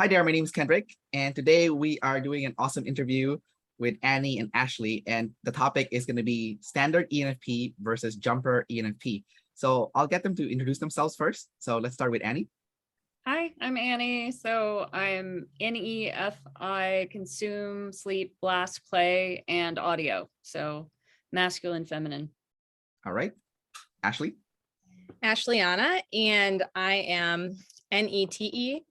Hi there, my name is Kendrick, and today we are doing an awesome interview with Annie and Ashley, and the topic is going to be standard ENFP versus jumper ENFP. So I'll get them to introduce themselves first. So let's start with Annie. Hi, I'm Annie. So I'm NEFI, consume, sleep, blast, play, and audio. So masculine, feminine. All right. Ashley. Ashliana, and I am NETE,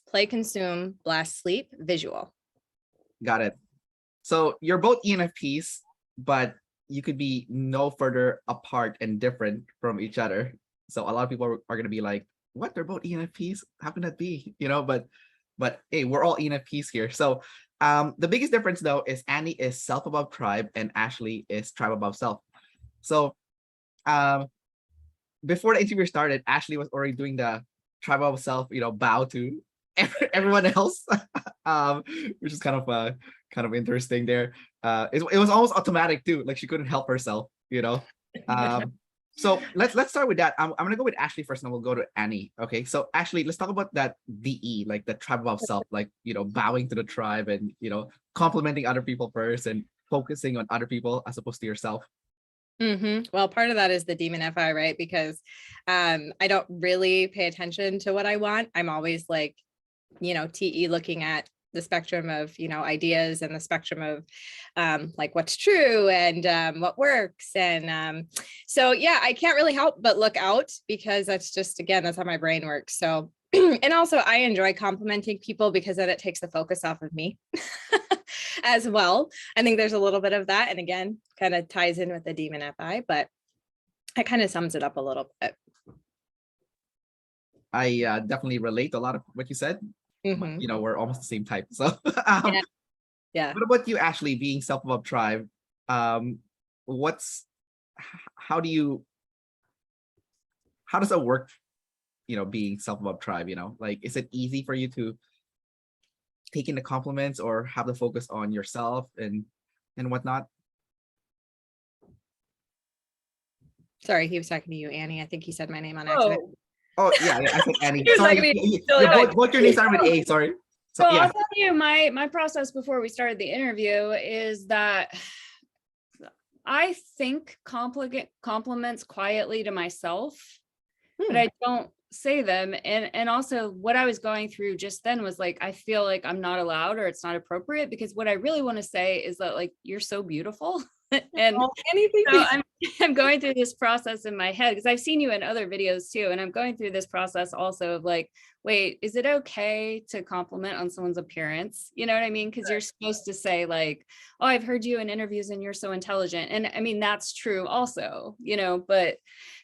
play, consume, blast, sleep, visual. Got it. So you're both ENFPs, but you could be no further apart and different from each other. So a lot of people are going to be like, what, they're both ENFPs? How can that be? But hey, we're all ENFPs here. So the biggest difference though is Annie is self above tribe and Ashley is tribe above self. So before the interview started, Ashley was already doing the tribe above self, bow to everyone else, which is kind of interesting there. It was almost automatic too, like she couldn't help herself. So let's start with that. I'm gonna go with Ashley first, and then we'll go to Annie. Okay, so Ashley, let's talk about that DE, like the tribe above self, like bowing to the tribe and complimenting other people first and focusing on other people as opposed to yourself. Well, part of that is the demon FI, right? Because I don't really pay attention to what I want. I'm always like, TE looking at the spectrum of, ideas and the spectrum of like what's true and what works. And so, yeah, I can't really help but look out because that's just, again, that's how my brain works. So, and also I enjoy complimenting people because then it takes the focus off of me as well. I think there's a little bit of that. And again, kind of ties in with the demon FI, but it kind of sums it up a little bit. I definitely relate to a lot of what you said. We're almost the same type. So yeah. What about you, Ashley, being self above tribe? How does that work? Being self above tribe, like, is it easy for you to take in the compliments or have the focus on yourself and whatnot? Sorry, he was talking to you, Annie. I think he said my name on accident. Oh yeah, I said Annie. Sorry, both your names start with A. Sorry. So yeah. I'll tell you my process before we started the interview is that I think compliments quietly to myself, but I don't say them. And also what I was going through just then was like, I feel like I'm not allowed or it's not appropriate, because what I really want to say is that, like, you're so beautiful. And so I'm going through this process in my head because I've seen you in other videos too. And I'm going through this process also of like, wait, is it okay to compliment on someone's appearance? You know what I mean? Because you're supposed to say like, oh, I've heard you in interviews and you're so intelligent. And I mean, that's true also, but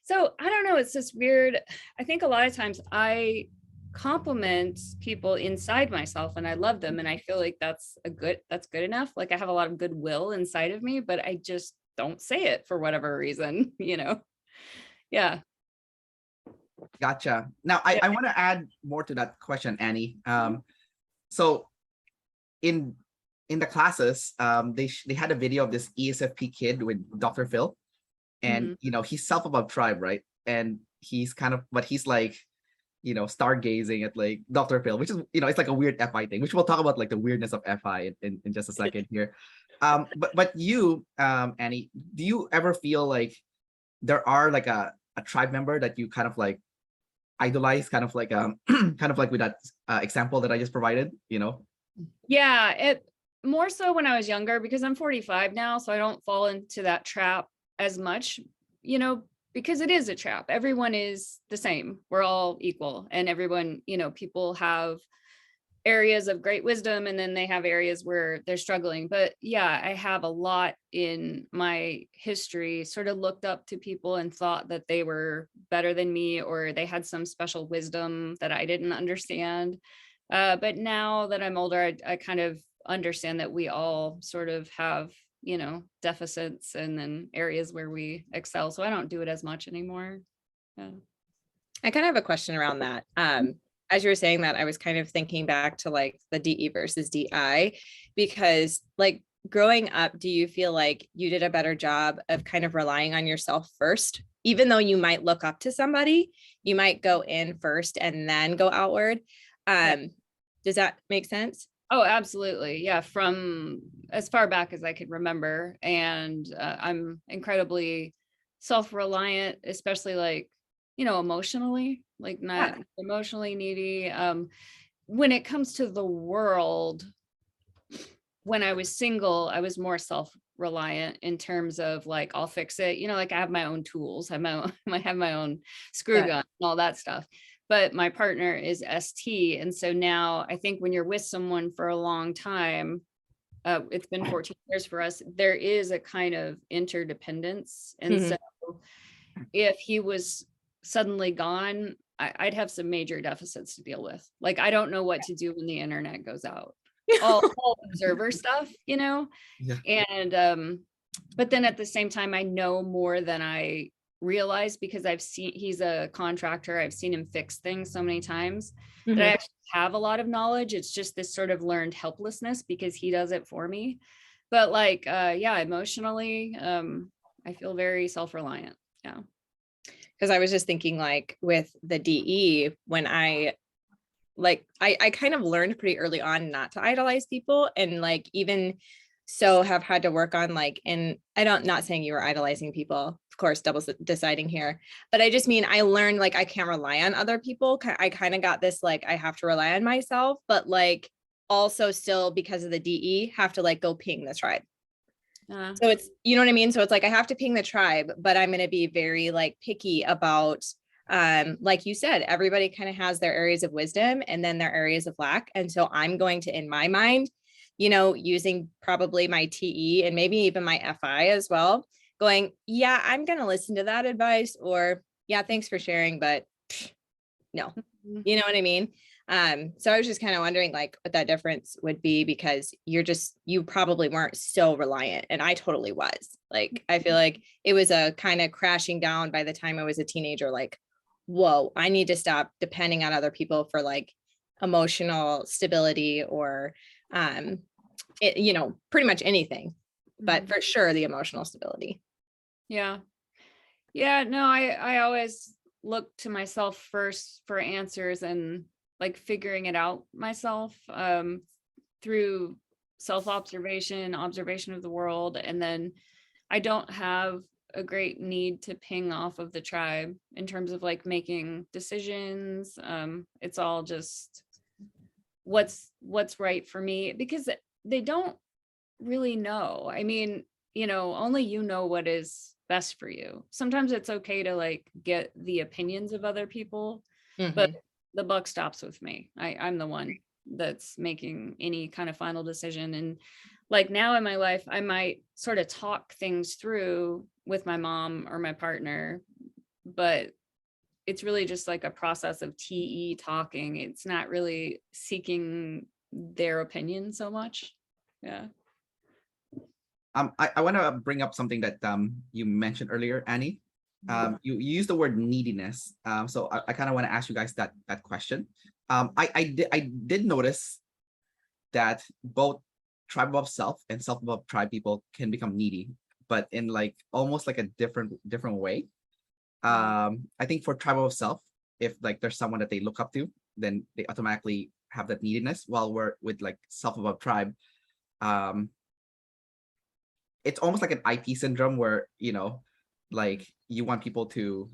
so I don't know. It's just weird. I think a lot of times I compliment people inside myself and I love them. And I feel like that's good enough. Like I have a lot of goodwill inside of me, but I just don't say it for whatever reason, Yeah. Gotcha. Now I want to add more to that question, Annie. So in the classes, they had a video of this ESFP kid with Dr. Phil, and he's self above tribe, right? And he's like, stargazing at like Dr. Phil, which is, it's like a weird FI thing, which we'll talk about, like the weirdness of FI in just a second here. But you, Annie, do you ever feel like there are like a tribe member that you kind of like idolize, kind of like with that example that I just provided, Yeah, it more so when I was younger, because I'm 45 now, so I don't fall into that trap as much, because it is a trap. Everyone is the same. We're all equal, and everyone, people have areas of great wisdom and then they have areas where they're struggling. But yeah, I have a lot in my history sort of looked up to people and thought that they were better than me or they had some special wisdom that I didn't understand. But now that I'm older, I kind of understand that we all sort of have, deficits and then areas where we excel. So I don't do it as much anymore. Yeah. I kind of have a question around that. As you were saying that, I was kind of thinking back to like the DE versus DI, because like growing up, do you feel like you did a better job of kind of relying on yourself first? Even though you might look up to somebody, you might go in first and then go outward. Does that make sense? Oh, absolutely. Yeah. From as far back as I could remember. And I'm incredibly self-reliant, especially like, emotionally, like not emotionally needy. When it comes to the world, when I was single, I was more self-reliant in terms of like, I'll fix it. Like I have my own tools, I have my own screw gun and all that stuff. But my partner is ST. And so now I think when you're with someone for a long time, it's been 14 years for us, there is a kind of interdependence. And so if he was suddenly gone, I'd have some major deficits to deal with. Like, I don't know what to do when the internet goes out. all observer stuff, Yeah. And but then at the same time, I know more than I realize because he's a contractor. I've seen him fix things so many times that I actually have a lot of knowledge. It's just this sort of learned helplessness because he does it for me. But like, emotionally, I feel very self-reliant. Yeah. Because I was just thinking like with the DE, when I kind of learned pretty early on not to idolize people, and like even so have had to work on like, and not saying you were idolizing people, of course, double deciding here, but I just mean I learned like I can't rely on other people. I kind of got this like I have to rely on myself, but like also still because of the DE have to like go ping the tribe. So it's, you know what I mean? So it's like I have to ping the tribe, but I'm going to be very like picky about like you said, everybody kind of has their areas of wisdom and then their areas of lack. And so I'm going to, in my mind, using probably my TE and maybe even my FI as well, going, yeah, I'm going to listen to that advice, or yeah, thanks for sharing, but no, you know what I mean? So I was just kind of wondering like what that difference would be, because you probably weren't so reliant, and I totally was. Like, I feel like it was a kind of crashing down by the time I was a teenager, like, whoa, I need to stop depending on other people for like emotional stability or, pretty much anything, but for sure the emotional stability. Yeah. Yeah. No, I always look to myself first for answers and like figuring it out myself through self-observation, observation of the world. And then I don't have a great need to ping off of the tribe in terms of like making decisions. It's all just what's right for me, because they don't really know. I mean, only you know what is best for you. Sometimes it's okay to like get the opinions of other people, but the buck stops with me. I'm the one that's making any kind of final decision. And like now in my life, I might sort of talk things through with my mom or my partner, but it's really just like a process of TE talking. It's not really seeking their opinion so much. Yeah. I want to bring up something that you mentioned earlier, Annie. You used the word neediness. So I kind of want to ask you guys that question. I did notice that both tribe above self and self above tribe people can become needy, but in like almost like a different way. I think for tribe above self, if like there's someone that they look up to, then they automatically have that neediness. While we're with like self above tribe, it's almost like an IP syndrome where like you want people to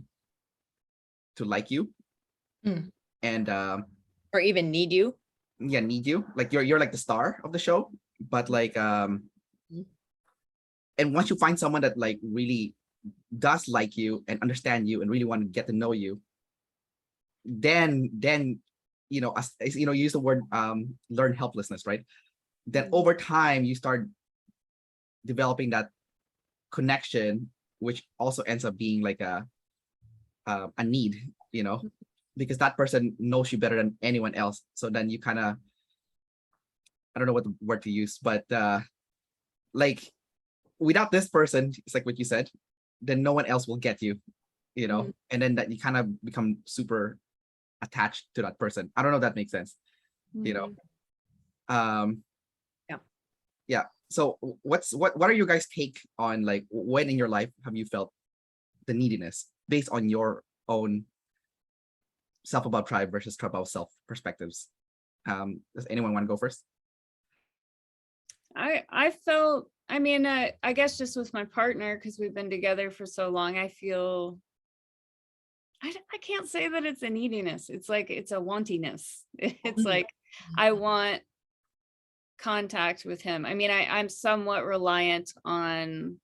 like you and or even need you. Yeah, need you, like you're like the star of the show, but like and once you find someone that like really does like you and understand you and really want to get to know you, then as you use the word learn helplessness, right? Then over time you start developing that connection, which also ends up being like a need, because that person knows you better than anyone else. So then you kind of, I don't know what the word to use, but like without this person, it's like what you said, then no one else will get you, and then that you kind of become super attached to that person. I don't know if that makes sense, yeah. So what are you guys' take on like when in your life have you felt the neediness based on your own self above tribe versus tribe above self perspectives? Does anyone want to go first? I felt, I mean, I guess just with my partner, because we've been together for so long, I feel, I can't say that it's a neediness. It's like, it's a wantiness. It's like, I want contact with him. I mean, I'm somewhat reliant on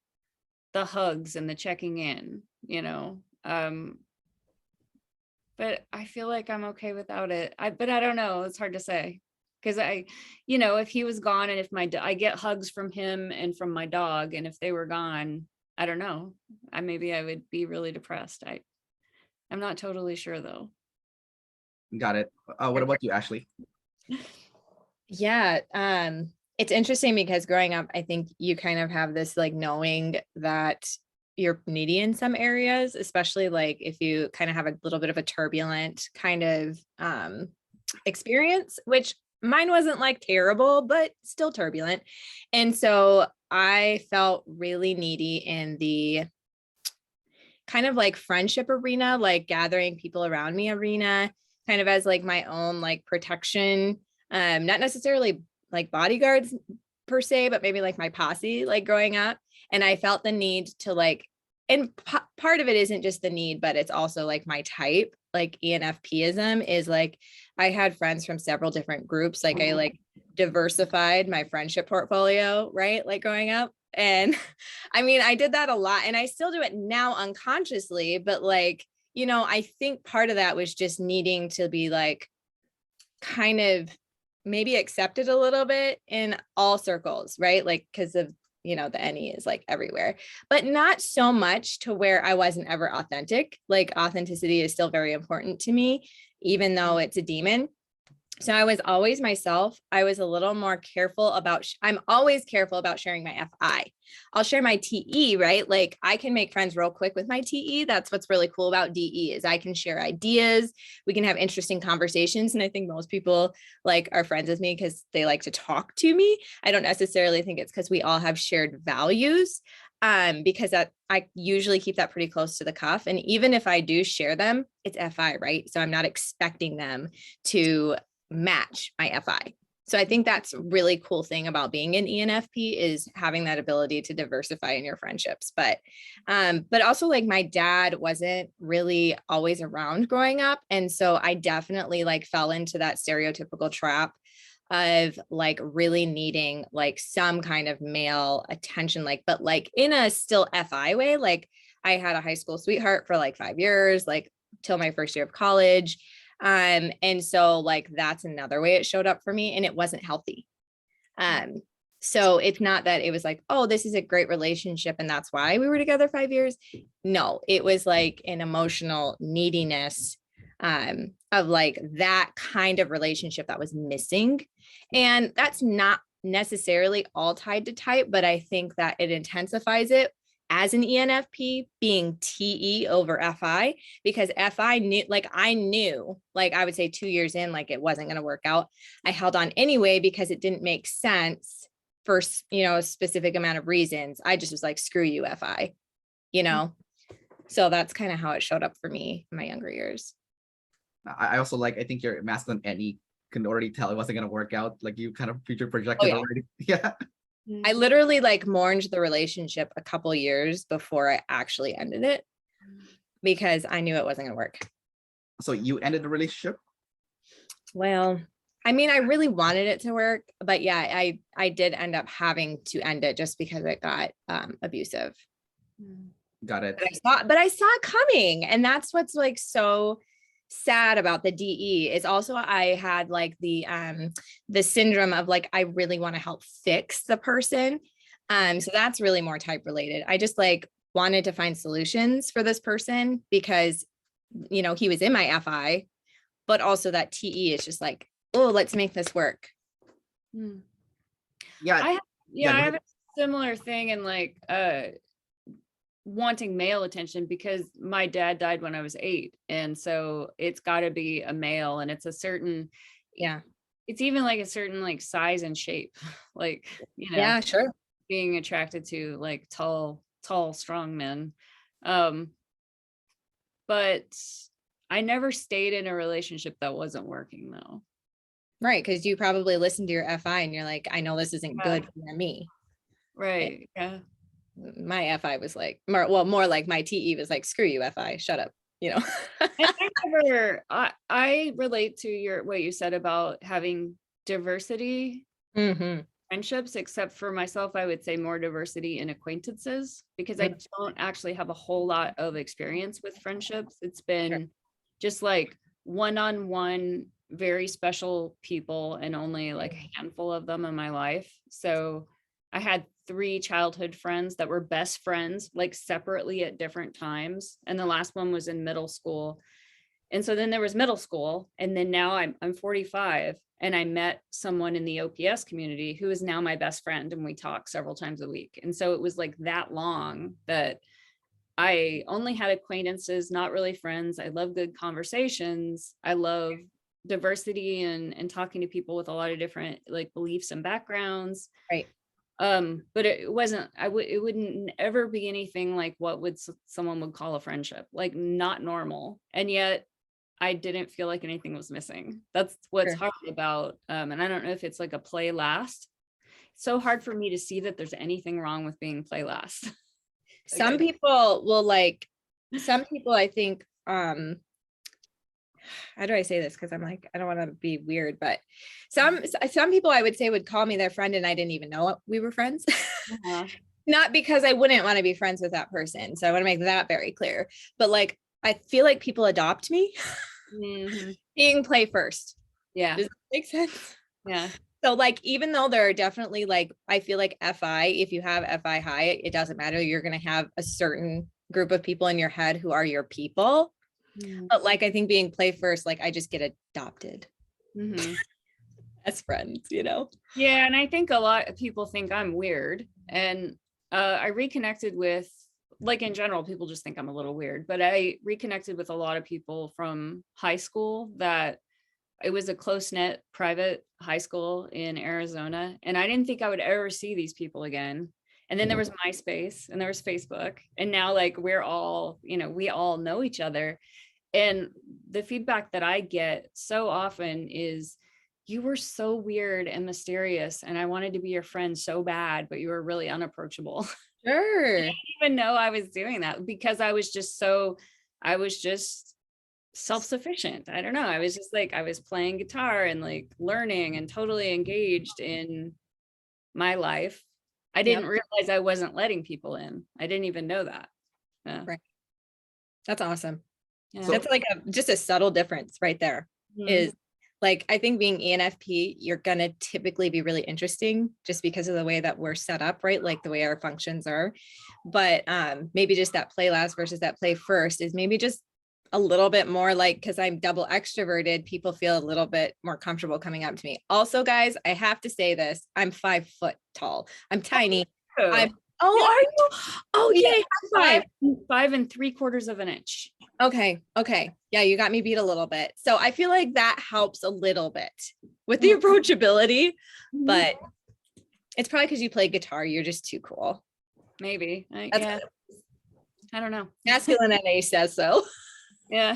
the hugs and the checking in, you know, but I feel like I'm okay without it. But I don't know. It's hard to say. Because you know, if he was gone and if I get hugs from him and from my dog, and if they were gone, I don't know. Maybe I would be really depressed. I'm not totally sure though. Got it. What about you, Ashley? Yeah. It's interesting because growing up, I think you kind of have this like knowing that you're needy in some areas, especially like if you kind of have a little bit of a turbulent kind of experience, which mine wasn't like terrible, but still turbulent. And so I felt really needy in the kind of like friendship arena, like gathering people around me arena, kind of as like my own like protection, not necessarily like bodyguards per se, but maybe like my posse, like growing up. And I felt the need to like, and part of it isn't just the need, but it's also like my type, like ENFPism is like, I had friends from several different groups. Like I like diversified my friendship portfolio, right? Like growing up. And I mean, I did that a lot and I still do it now unconsciously, but like, you know, I think part of that was just needing to be like kind of maybe accepted a little bit in all circles, right? Like, because of, you know, the NE is like everywhere, but not so much to where I wasn't ever authentic. Like authenticity is still very important to me, even though it's a demon. So I was always myself. I was a little more careful about, I'm always careful about sharing my FI. I'll share my TE, right? Like I can make friends real quick with my TE. That's what's really cool about DE is I can share ideas. We can have interesting conversations. And I think most people like are friends with me because they like to talk to me. I don't necessarily think it's because we all have shared values. Because that I usually keep that pretty close to the cuff. And even if I do share them, it's FI, right? So I'm not expecting them to match my FI. So I think that's a really cool thing about being an ENFP is having that ability to diversify in your friendships. But also like my dad wasn't really always around growing up. And so I definitely like fell into that stereotypical trap of like really needing like some kind of male attention, like, but like in a still FI way. Like I had a high school sweetheart for like 5 years, like till my first year of college. And so like, that's another way it showed up for me and it wasn't healthy. So it's not that it was like, oh, this is a great relationship and that's why we were together 5 years. No, it was like an emotional neediness, of like that kind of relationship that was missing. And that's not necessarily all tied to type, but I think that it intensifies it as an ENFP being TE over FI, because FI knew, like I knew, like I would say 2 years in, like it wasn't going to work out. I held on anyway, because it didn't make sense for, you know, a specific amount of reasons. I just was like, screw you, FI, you know? So that's kind of how it showed up for me in my younger years. I also like, I think your masculine NE can already tell it wasn't going to work out. Like you kind of future projected already. Yeah. I literally like mourned the relationship a couple years before I actually ended it because I knew it wasn't going to work. So you ended the relationship? Well, I mean, I really wanted it to work, but yeah, I did end up having to end it just because it got abusive. Got it. But I saw it coming, and that's what's like so sad about the DE is also I had like the syndrome of like I really want to help fix the person. So that's really more type related. I just like wanted to find solutions for this person because, you know, he was in my FI, but also that TE is just like, oh, let's make this work. Yeah. I have a similar thing in like wanting male attention because my dad died when I was 8. And so it's got to be a male, and it's a certain, it's even like a certain like size and shape, like, you know, yeah, sure. Being attracted to like tall, strong men. But I never stayed in a relationship that wasn't working though. Right. Because you probably listen to your FI and you're like, I know this isn't good for me. Right. Yeah. My FI was like, more like my TE was like, screw you, FI, shut up. You know. And I relate to what you said about having diversity friendships, except for myself, I would say more diversity in acquaintances, because I don't actually have a whole lot of experience with friendships. It's been just like one-on-one, very special people, and only like a handful of them in my life. So I had 3 childhood friends that were best friends, like separately at different times. And the last one was in middle school. And so then there was middle school. And then now I'm 45, and I met someone in the OPS community who is now my best friend. And we talk several times a week. And so it was like that long that I only had acquaintances, not really friends. I love good conversations. I love diversity and talking to people with a lot of different like beliefs and backgrounds. Right. But it wasn't, it wouldn't ever be anything like what someone would call a friendship, like not normal. And yet I didn't feel like anything was missing. That's what's hard about, and I don't know if it's like a play last. It's so hard for me to see that there's anything wrong with being play last. Some people will like, some people I think, how do I say this? Because I'm like, I don't want to be weird, but some people I would say would call me their friend and I didn't even know we were friends. Not because I wouldn't want to be friends with that person. So I want to make that very clear. But like, I feel like people adopt me being play first. Yeah. Does that make sense? Yeah. So like, even though there are definitely like, I feel like FI, if you have FI high, it doesn't matter. You're going to have a certain group of people in your head who are your people. But like, I think being play first, like I just get adopted as friends, you know? Yeah. And I think a lot of people think I'm weird. And I reconnected with, like in general, people just think I'm a little weird, but I reconnected with a lot of people from high school that it was a close-knit private high school in Arizona. And I didn't think I would ever see these people again. And then there was MySpace and there was Facebook. And now like we're all, we all know each other. And the feedback that I get so often is, you were so weird and mysterious, and I wanted to be your friend so bad, but you were really unapproachable. Sure. I didn't even know I was doing that because I was just self-sufficient. I don't know. I was just like, I was playing guitar and like learning and totally engaged in my life. I didn't realize I wasn't letting people in. I didn't even know that. Yeah. Right. That's awesome. Yeah. That's like just a subtle difference right there. Is like, I think being ENFP, you're going to typically be really interesting just because of the way that we're set up, right? Like the way our functions are. But maybe just that play last versus that play first is maybe just a little bit more like, because I'm double extroverted, people feel a little bit more comfortable coming up to me. Also, guys, I have to say this, I'm 5 foot tall. I'm tiny. Are you? Oh, yay. 5 3/4 of an inch. Okay. Yeah, you got me beat a little bit. So I feel like that helps a little bit with the approachability, but it's probably because you play guitar. You're just too cool. Maybe. Yeah. I don't know. Masculine NA says so. Yeah.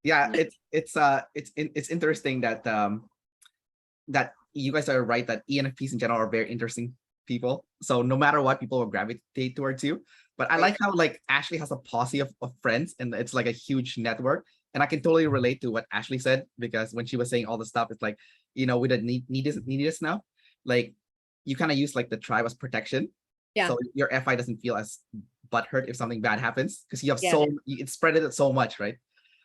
Yeah, it's interesting that that you guys are right that ENFPs in general are very interesting people. So no matter what, people will gravitate towards you. But I like how like Ashli has a posse of friends, and it's like a huge network. And I can totally relate to what Ashli said, because when she was saying all the stuff, it's like, with the neediness now, like you kind of use like the tribe as protection. Yeah. So your FI doesn't feel as butthurt if something bad happens, because you have it's spread it so much, right?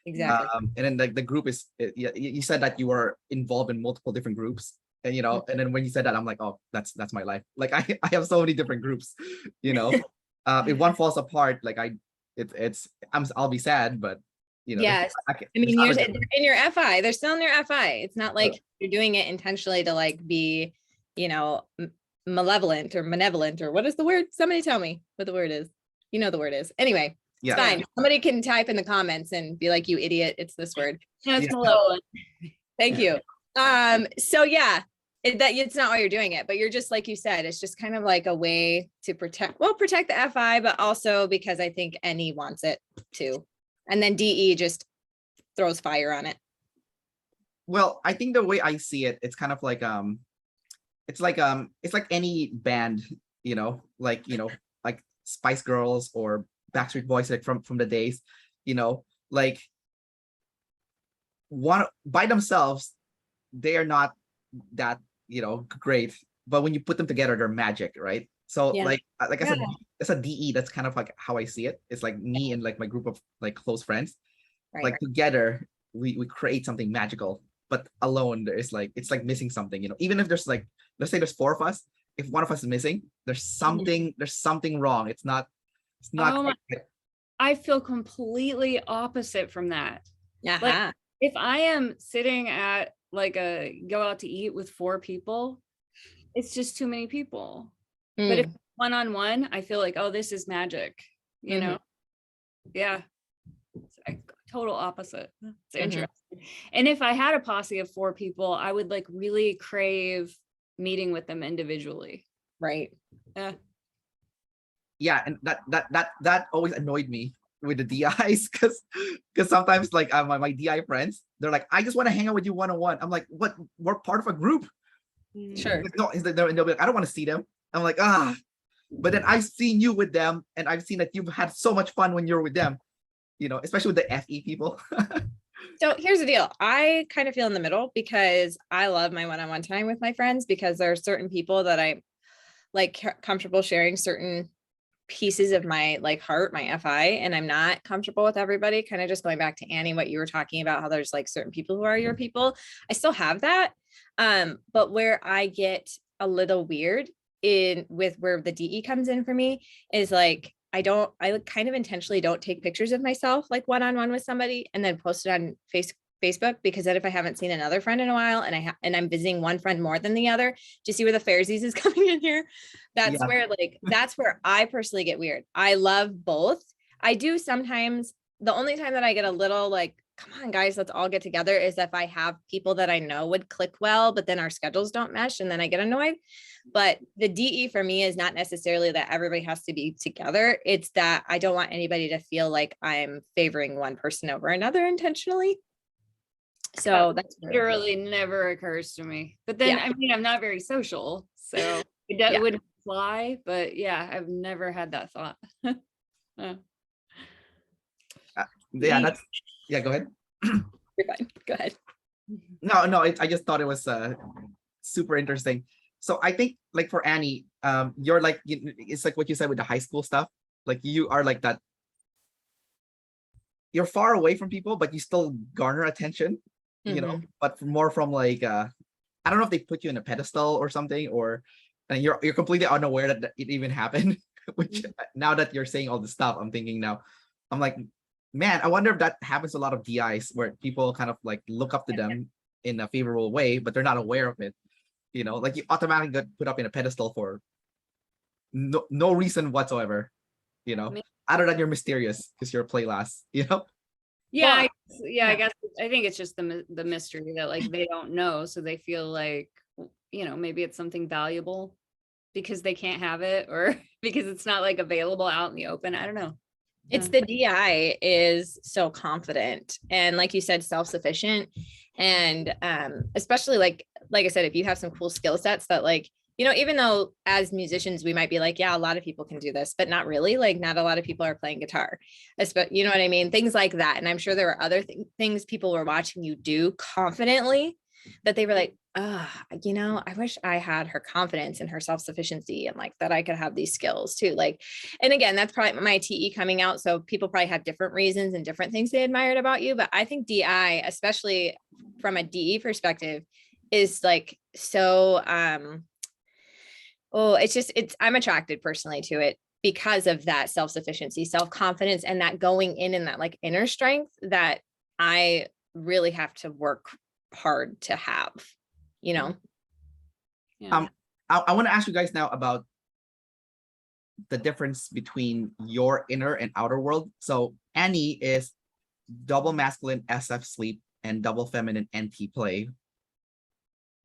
Exactly. And then the group is, you said that you were involved in multiple different groups, and and then when you said that, I'm like, oh, that's my life. Like I have so many different groups, if one falls apart, like I'll be sad, but yes, I mean, you're in your FI, they're still in their FI. It's not like you're doing it intentionally to like be, malevolent or benevolent, or what is the word? Somebody tell me what the word is. You know the word is. Anyway, it's fine. Somebody can type in the comments and be like, you idiot, it's this word. It's malevolent. Thank you. So yeah, it's not why you're doing it, but you're just, like you said, it's just kind of like a way to protect the FI, but also because I think NE wants it too. And then DE just throws fire on it. Well, I think the way I see it, it's kind of like it's like any band, like like Spice Girls or Backstreet Boys, like from the days, like one by themselves, they are not that great, but when you put them together, they're magic, right? So Yeah. like I said, Yeah. that's a DE. That's kind of like how I see it. It's like me and like my group of like close friends, Right. like together we create something magical, but alone it's like missing something, even if there's like, let's say there's four of us, if one of us is missing, there's something wrong. It's not Oh my, quite- I feel completely opposite from that. Yeah. Like if I am sitting at like a go out to eat with 4 people, it's just too many people. But if one-on-one, I feel like, oh, this is magic, Yeah. It's like total opposite. It's interesting. And if I had a posse of 4 people, I would like really crave meeting with them individually. Right. yeah, and that always annoyed me with the DIs, because sometimes like my DI friends, they're like, I just want to hang out with you one-on-one. I'm like, what? We're part of a group. Sure. Like, no, they'll be like, I don't want to see them. I'm like, but then I've seen you with them, and I've seen that you've had so much fun when you're with them, especially with the FE people. So here's the deal. I kind of feel in the middle because I love my one-on-one time with my friends, because there are certain people that I'm like comfortable sharing certain pieces of my like heart, my FI, and I'm not comfortable with everybody. Kind of just going back to Annie, what you were talking about, how there's like certain people who are your people. I still have that. But where I get a little weird in with where the DE comes in for me is like, I kind of intentionally don't take pictures of myself like one-on-one with somebody and then post it on Facebook, because then if I haven't seen another friend in a while and I'm visiting one friend more than the other, do you see where the Fairsies is coming in here? That's where I personally get weird. I love both. I do sometimes. The only time that I get a little like, come on guys, let's all get together, is if I have people that I know would click well, but then our schedules don't mesh and then I get annoyed. But the DE for me is not necessarily that everybody has to be together. It's that I don't want anybody to feel like I'm favoring one person over another intentionally. So that's literally never occurs to me. But then, I mean, I'm not very social, so it wouldn't fly. But yeah, I've never had that thought. Go ahead. You're fine. Go ahead. No, I just thought it was super interesting. So I think like for Annie, you're like, it's like what you said with the high school stuff. Like you are like that. You're far away from people, but you still garner attention, but more from like, I don't know if they put you in a pedestal or something, or and you're completely unaware that it even happened. Which now that you're saying all this stuff, I'm thinking now, I'm like, man, I wonder if that happens to a lot of DIs where people kind of like look up to them in a favorable way, but they're not aware of it. Like you automatically got put up in a pedestal for no reason whatsoever, other than you're mysterious because you're a play last, Yeah, I guess I think it's just the mystery that like they don't know, so they feel like maybe it's something valuable because they can't have it, or because it's not like available out in the open. I don't know. It's the DI is so confident and like you said, self-sufficient. And especially like I said, if you have some cool skill sets that like, even though as musicians, we might be like, yeah, a lot of people can do this, but not really. Like not a lot of people are playing guitar, you know what I mean? Things like that. And I'm sure there were other things people were watching you do confidently that they were like, I wish I had her confidence and her self-sufficiency and like that I could have these skills too. Like, and again, that's probably my TE coming out. So people probably have different reasons and different things they admired about you. But I think DI, especially from a DE perspective, is like, so, I'm attracted personally to it because of that self-sufficiency, self-confidence, and that going in and that like inner strength that I really have to work hard to have, Yeah. I want to ask you guys now about the difference between your inner and outer world. So Annie is double masculine SF sleep and double feminine NT play.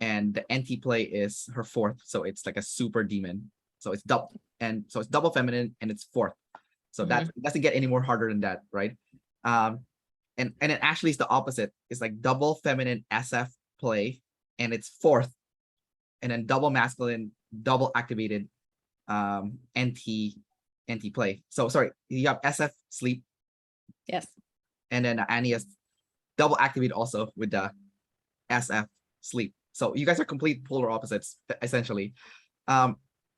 And the NT play is her fourth. So it's like a super demon. So it's double. And so it's double feminine and it's fourth. So that doesn't get any more harder than that, right? and then Ashley is the opposite. It's like double feminine SF play, and it's fourth, and then double masculine, double activated NT play. So sorry, you have SF sleep, Yes. and then Annie has double activated also with the SF sleep. So you guys are complete polar opposites essentially.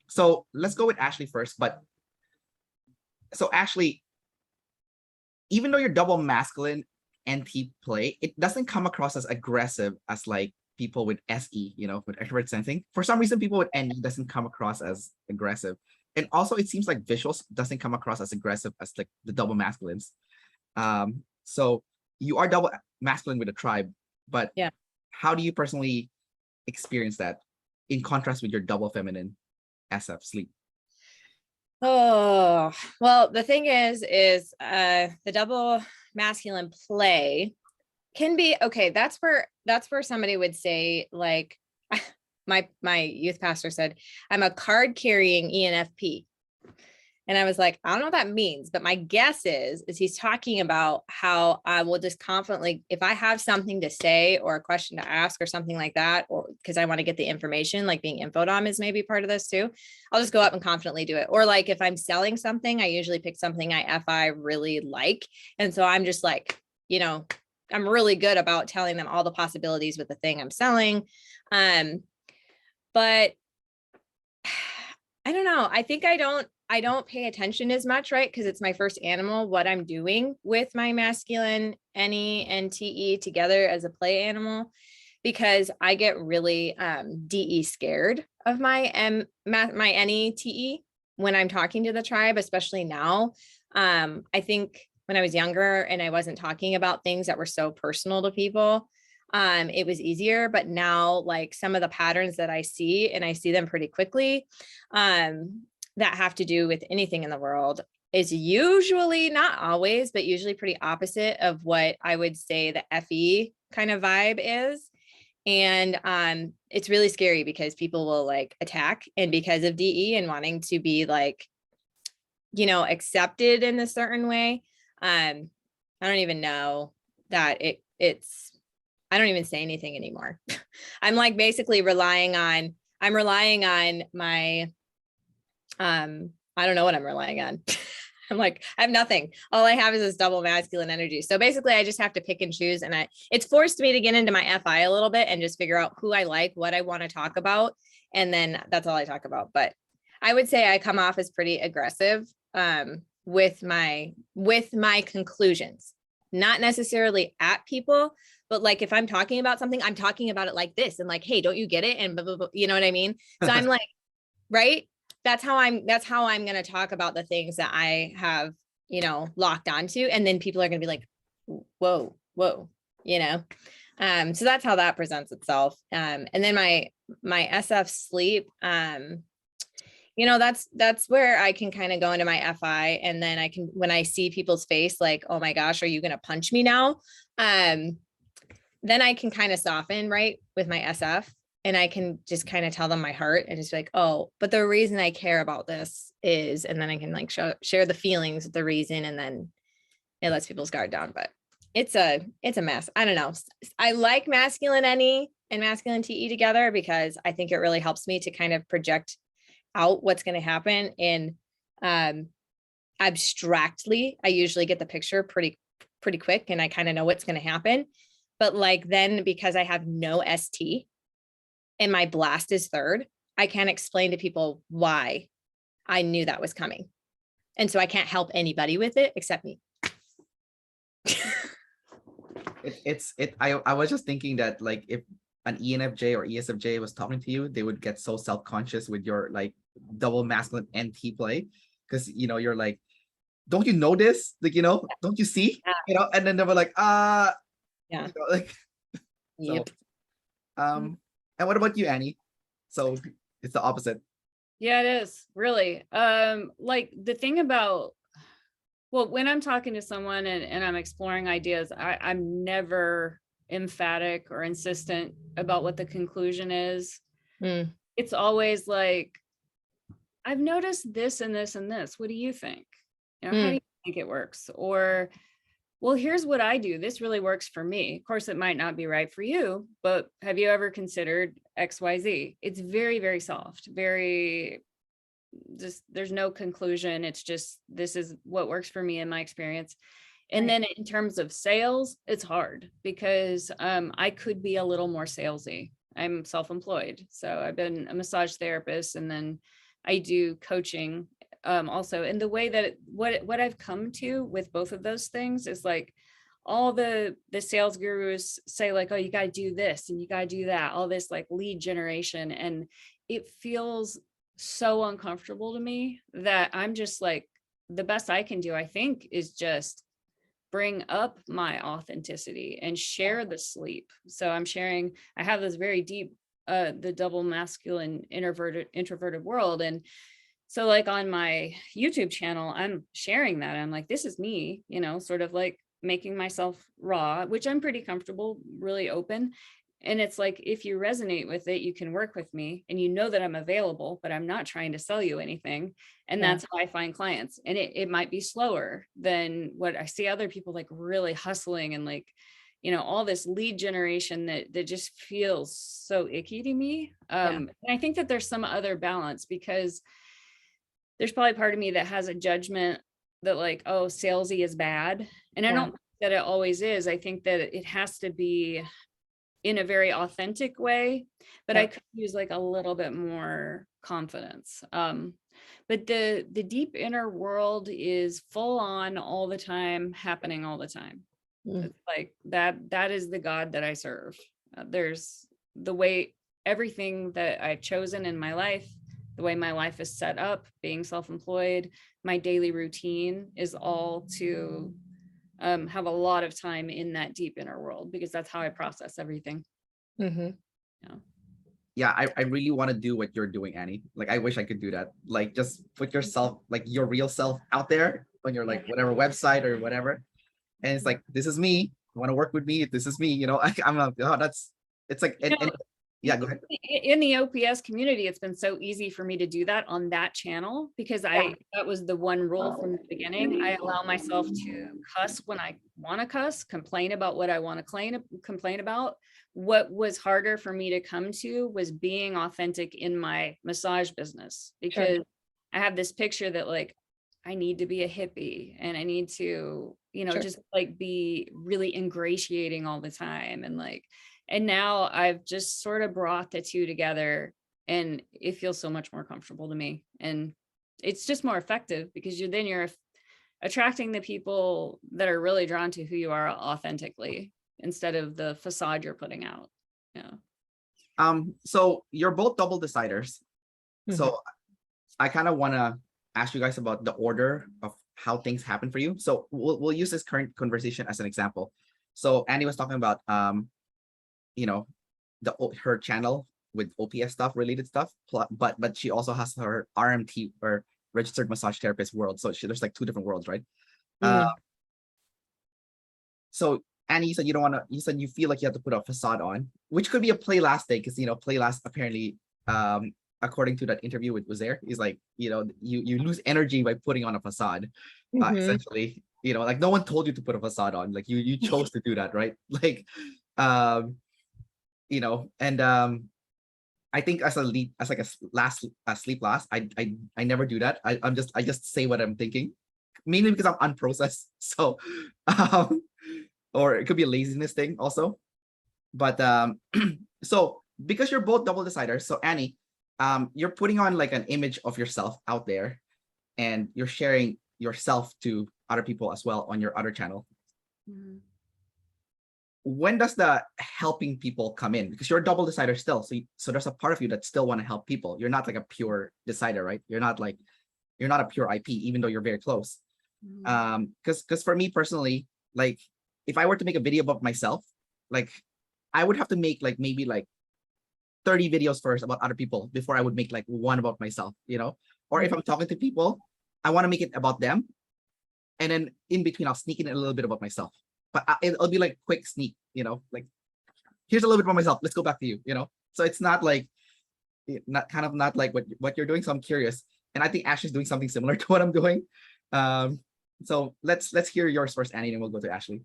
So let's go with Ashley first. But so Ashley, even though you're double masculine NT play, it doesn't come across as aggressive as like people with SE, you know, with extrovert sensing. For some reason, people with NE doesn't come across as aggressive. And also it seems like visuals doesn't come across as aggressive as like the double masculines. So you are double masculine with a tribe, but yeah, how do you personally experience that in contrast with your double feminine SF sleep? Oh, well, the thing is the double masculine play can be okay. That's where somebody would say, like, my youth pastor said, I'm a card carrying ENFP. And I was like, I don't know what that means, but my guess is he's talking about how I will just confidently, if I have something to say or a question to ask or something like that, or because I want to get the information, like being infodom is maybe part of this too, I'll just go up and confidently do it. Or like if I'm selling something, I usually pick something I FI really like. And so I'm just like, you know, I'm really good about telling them all the possibilities with the thing I'm selling. But I don't know. I think I don't pay attention as much, right? Because it's my first animal, what I'm doing with my masculine NE and TE together as a play animal, because I get really DE scared of my NE TE when I'm talking to the tribe, especially now. I think when I was younger and I wasn't talking about things that were so personal to people, it was easier. But now, like some of the patterns that I see, and I see them pretty quickly, that have to do with anything in the world, is usually, not always, but usually pretty opposite of what I would say the FE kind of vibe is. And it's really scary because people will like attack, and because of DE and wanting to be like, you know, accepted in a certain way. I don't even know that it's I don't even say anything anymore. I'm like basically relying on my I don't know what I'm relying on. I'm like, I have nothing. All I have is this double masculine energy. So basically I just have to pick and choose. And it's forced me to get into my FI a little bit and just figure out who I like, what I want to talk about. And then that's all I talk about. But I would say I come off as pretty aggressive with my conclusions, not necessarily at people, but like if I'm talking about something, I'm talking about it like this and like, hey, don't you get it? And blah, blah, blah, you know what I mean? So I'm like, right. That's how I'm going to talk about the things that I have, you know, locked onto. And then people are going to be like, whoa, you know? So that's how that presents itself. And then my SF sleep, you know, that's where I can kind of go into my FI. And then I can, when I see people's face, like, oh my gosh, are you going to punch me now? Then I can kind of soften, right, with my SF. And I can just kind of tell them my heart and just be like, oh, but the reason I care about this is, and then I can like share the feelings of the reason, and then it lets people's guard down. But it's a mess. I don't know. I like masculine NE and masculine TE together because I think it really helps me to kind of project out what's going to happen. And abstractly, I usually get the picture pretty quick, and I kind of know what's going to happen. But like then, because I have no ST, and my blast is third, I can't explain to people why I knew that was coming. And so I can't help anybody with it except me. I was just thinking that like if an ENFJ or ESFJ was talking to you, they would get so self-conscious with your like double masculine NT play. Cause you know, you're like, don't you know this? Like, you know, don't you see? Yeah. You know, and then they were like, yeah, you know, like, Yep. so, and what about you, Annie? So it's the opposite. Yeah, it is really. Like the thing about, well, when I'm talking to someone and I'm exploring ideas, I'm never emphatic or insistent about what the conclusion is. It's always like, I've noticed this and this and this. What do you think? You know, how do you think it works? Or well, here's what I do. This really works for me. Of course, it might not be right for you, but have you ever considered XYZ? It's very, very soft, very just, there's no conclusion. It's just, this is what works for me in my experience. And Right. then in terms of sales, it's hard because I could be a little more salesy. I'm self-employed. So I've been a massage therapist, and then I do coaching also. And the way that what I've come to with both of those things is like all the sales gurus say like, oh, you got to do this and you got to do that, all this like lead generation. And it feels so uncomfortable to me that I'm just like, the best I can do, I think, is just bring up my authenticity and share the sleep. So I'm sharing, I have this very deep, the double masculine introverted world. And so like on my YouTube channel, I'm sharing that. I'm like, this is me, you know, sort of like making myself raw, which I'm pretty comfortable, really open. And it's like, if you resonate with it, you can work with me and you know that I'm available, but I'm not trying to sell you anything. And Yeah. that's how I find clients. And it might be slower than what I see other people like really hustling and like, you know, all this lead generation that just feels so icky to me. And I think that there's some other balance, because there's probably part of me that has a judgment that like, oh, salesy is bad. And I don't think that it always is. I think that it has to be in a very authentic way, but I could use like a little bit more confidence. But the deep inner world is full on all the time, happening all the time. It's like that is the God that I serve. There's the way everything that I've chosen in my life, the way my life is set up, being self-employed, my daily routine is all to have a lot of time in that deep inner world, because that's how I process everything. Yeah, I really want to do what you're doing, Annie. Like, I wish I could do that. Like, just put yourself, like your real self out there on your like whatever website or whatever. And it's like, this is me. You want to work with me? This is me. You know, I'm like, oh, that's, it's like, and yeah, go ahead. In the OPS community, it's been so easy for me to do that on that channel, because that was the one rule from the beginning. I allow myself to cuss when I want to cuss, complain about what I want to complain about. What was harder for me to come to was being authentic in my massage business, because I have this picture that like, I need to be a hippie and I need to, you know, just like be really ingratiating all the time. And like, and now I've just sort of brought the two together, and it feels so much more comfortable to me. And it's just more effective, because you're attracting the people that are really drawn to who you are authentically, instead of the facade you're putting out. Yeah. So you're both double deciders. So I kind of want to ask you guys about the order of how things happen for you. So we'll use this current conversation as an example. So Annie was talking about you know, her channel with OPS stuff, related stuff, but she also has her RMT, or registered massage therapist world. So there's like two different worlds, right? So Annie, you said you don't want to, you said you feel like you have to put a facade on, which could be a play last day, because, you know, play last apparently, according to that interview with Uzair, is like, you know, you lose energy by putting on a facade, essentially. You know, like no one told you to put a facade on, like you chose to do that, right? Like, you know, and I think as a lead, as like a sleep last, I never do that. I just say what I'm thinking, mainly because I'm unprocessed. So, or it could be a laziness thing also. But so because you're both double deciders, so Annie, you're putting on like an image of yourself out there, and you're sharing yourself to other people as well on your other channel. When does the helping people come in? Because you're a double decider still, so there's a part of you that still want to help people. You're not like a pure decider, right? You're not a pure IP, even though you're very close. Because for me personally, like if I were to make a video about myself, like I would have to make like maybe like 30 videos first about other people before I would make like one about myself, you know? Or if I'm talking to people, I want to make it about them, and then in between I'll sneak in a little bit about myself. But it'll be like quick sneak, you know, like here's a little bit about myself. Let's go back to you, you know. So it's not like not like what you're doing. So I'm curious, and I think Ash is doing something similar to what I'm doing. So let's hear yours first, Annie, and we'll go to Ashli.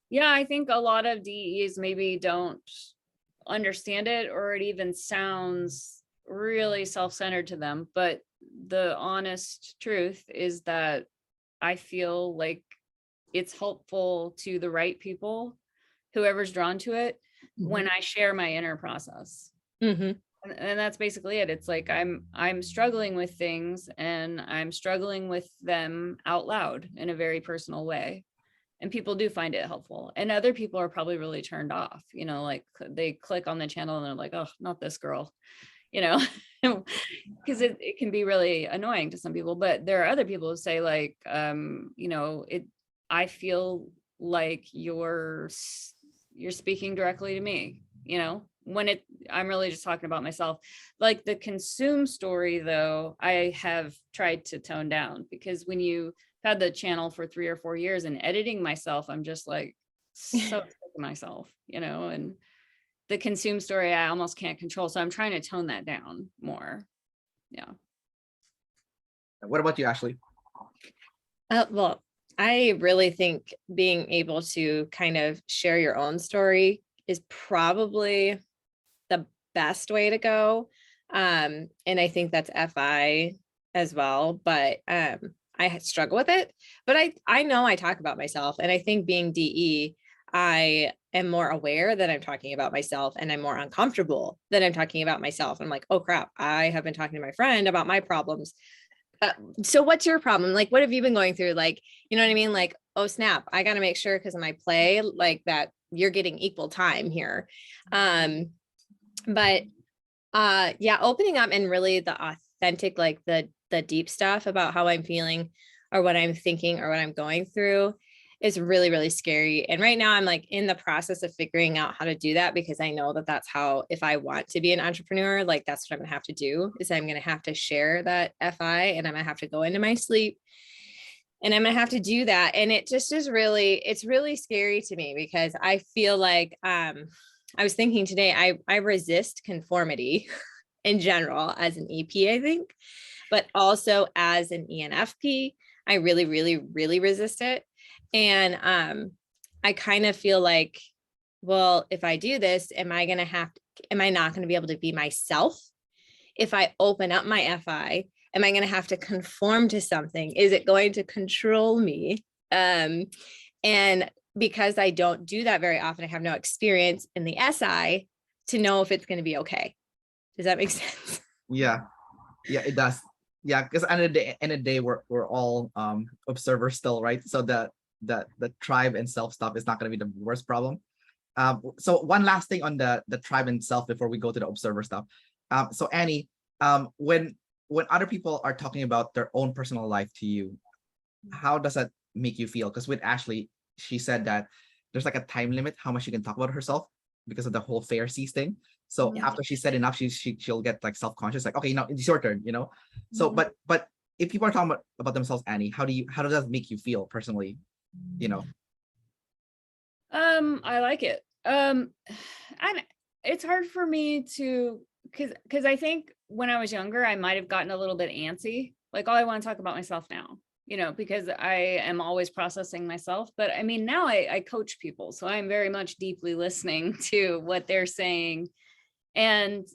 Yeah, I think a lot of DEs maybe don't understand it, or it even sounds really self-centered to them. But the honest truth is that I feel like it's helpful to the right people, whoever's drawn to it, when I share my inner process. And that's basically it. It's like I'm struggling with things, and I'm struggling with them out loud in a very personal way. And people do find it helpful. And other people are probably really turned off, you know, like they click on the channel and they're like, oh, not this girl, you know, because it can be really annoying to some people. But there are other people who say like, you know, I feel like you're speaking directly to me, you know, when I'm really just talking about myself. Like the consume story though, I have tried to tone down, because when you had the channel for 3 or 4 years and editing myself, I'm just like so sick of myself, you know, and the consume story I almost can't control. So I'm trying to tone that down more. Yeah. What about you, Ashli? Well, I really think being able to kind of share your own story is probably the best way to go. And I think that's FI as well, but I struggle with it. But I know I talk about myself, and I think being DE, I am more aware that I'm talking about myself, and I'm more uncomfortable that I'm talking about myself. I'm like, oh crap, I have been talking to my friend about my problems. So what's your problem? Like, what have you been going through? Like, you know what I mean? Like, oh snap, I got to make sure because of my play, like that you're getting equal time here. But yeah, opening up and really the authentic, like the deep stuff about how I'm feeling or what I'm thinking or what I'm going through is really, really scary. And right now I'm like in the process of figuring out how to do that, because I know that that's how, if I want to be an entrepreneur, like that's what I'm gonna have to do, is I'm gonna have to share that FI, and I'm gonna have to go into my sleep, and I'm gonna have to do that. And it just is really, it's really scary to me, because I feel like I was thinking today, I resist conformity in general as an EP, I think, but also as an ENFP, I really, really, really resist it. And I kind of feel like, well, if I do this, am I not going to be able to be myself? If I open up my FI, am I going to have to conform to something? Is it going to control me? And because I don't do that very often, I have no experience in the SI to know if it's going to be okay. Does that make sense? Yeah, it does. Yeah, because end of the day, we're all observers still, right? So the tribe and self stuff is not going to be the worst problem. So one last thing on the tribe and self before we go to the observer stuff. So Annie, when other people are talking about their own personal life to you, how does that make you feel? Because with Ashli, she said that there's like a time limit how much she can talk about herself because of the whole Pharisees thing. So after she said enough, she'll get like self-conscious, like, okay, now it's your turn, you know. So but if people are talking about themselves, Annie, how does that make you feel personally, you know? I like it. And it's hard for me to, because I think when I was younger, I might have gotten a little bit antsy, like, oh, I want to talk about myself now, you know, because I am always processing myself. But I mean, now I coach people, so I'm very much deeply listening to what they're saying, and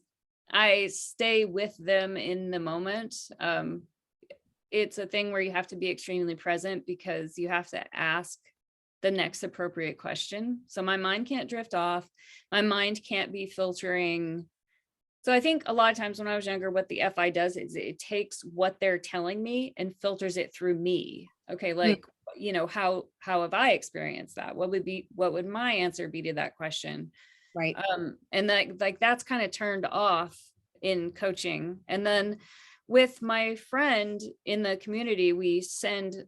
I stay with them in the moment. It's a thing where you have to be extremely present, because you have to ask the next appropriate question. So my mind can't drift off. My mind can't be filtering. So I think a lot of times when I was younger, what the FI does is it takes what they're telling me and filters it through me. Okay, like, you know, how have I experienced that? What would my answer be to that question? Right. And that, like, that's kind of turned off in coaching. And then with my friend in the community, we send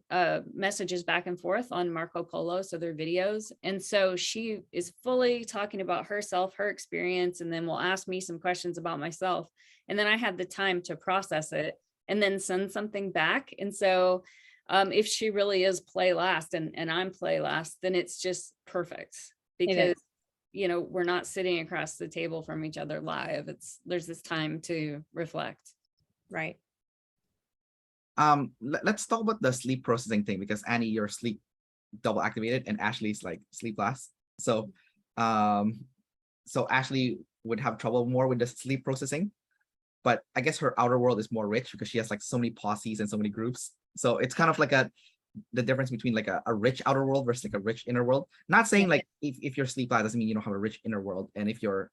messages back and forth on Marco Polo, so they're videos. And so she is fully talking about herself, her experience, and then will ask me some questions about myself. And then I have the time to process it and then send something back. And so if she really is play last and I'm play last, then it's just perfect, because you know, we're not sitting across the table from each other live. There's this time to reflect. Right. Let's talk about the sleep processing thing, because Annie, you're sleep double activated and Ashley's like sleep last. So so Ashley would have trouble more with the sleep processing, but I guess her outer world is more rich because she has like so many posses and so many groups. So it's kind of like the difference between like a rich outer world versus like a rich inner world. Not saying like if you're sleep last doesn't mean you don't have a rich inner world, and if you're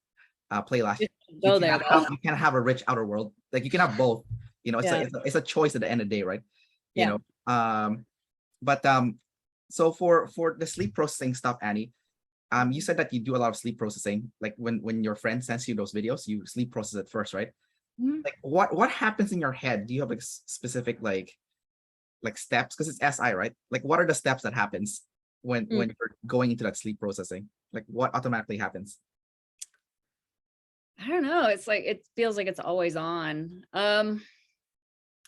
play last, Go there, you can't have a rich outer world. Like you can have both. You know, it's a choice at the end of the day, right? You know, but so for the sleep processing stuff, Annie, you said that you do a lot of sleep processing. Like when your friend sends you those videos, you sleep process it first, right? Like what happens in your head? Do you have like specific like steps? Because it's SI, right? Like what are the steps that happens when you're going into that sleep processing? Like what automatically happens? I don't know. It's like, it feels like it's always on.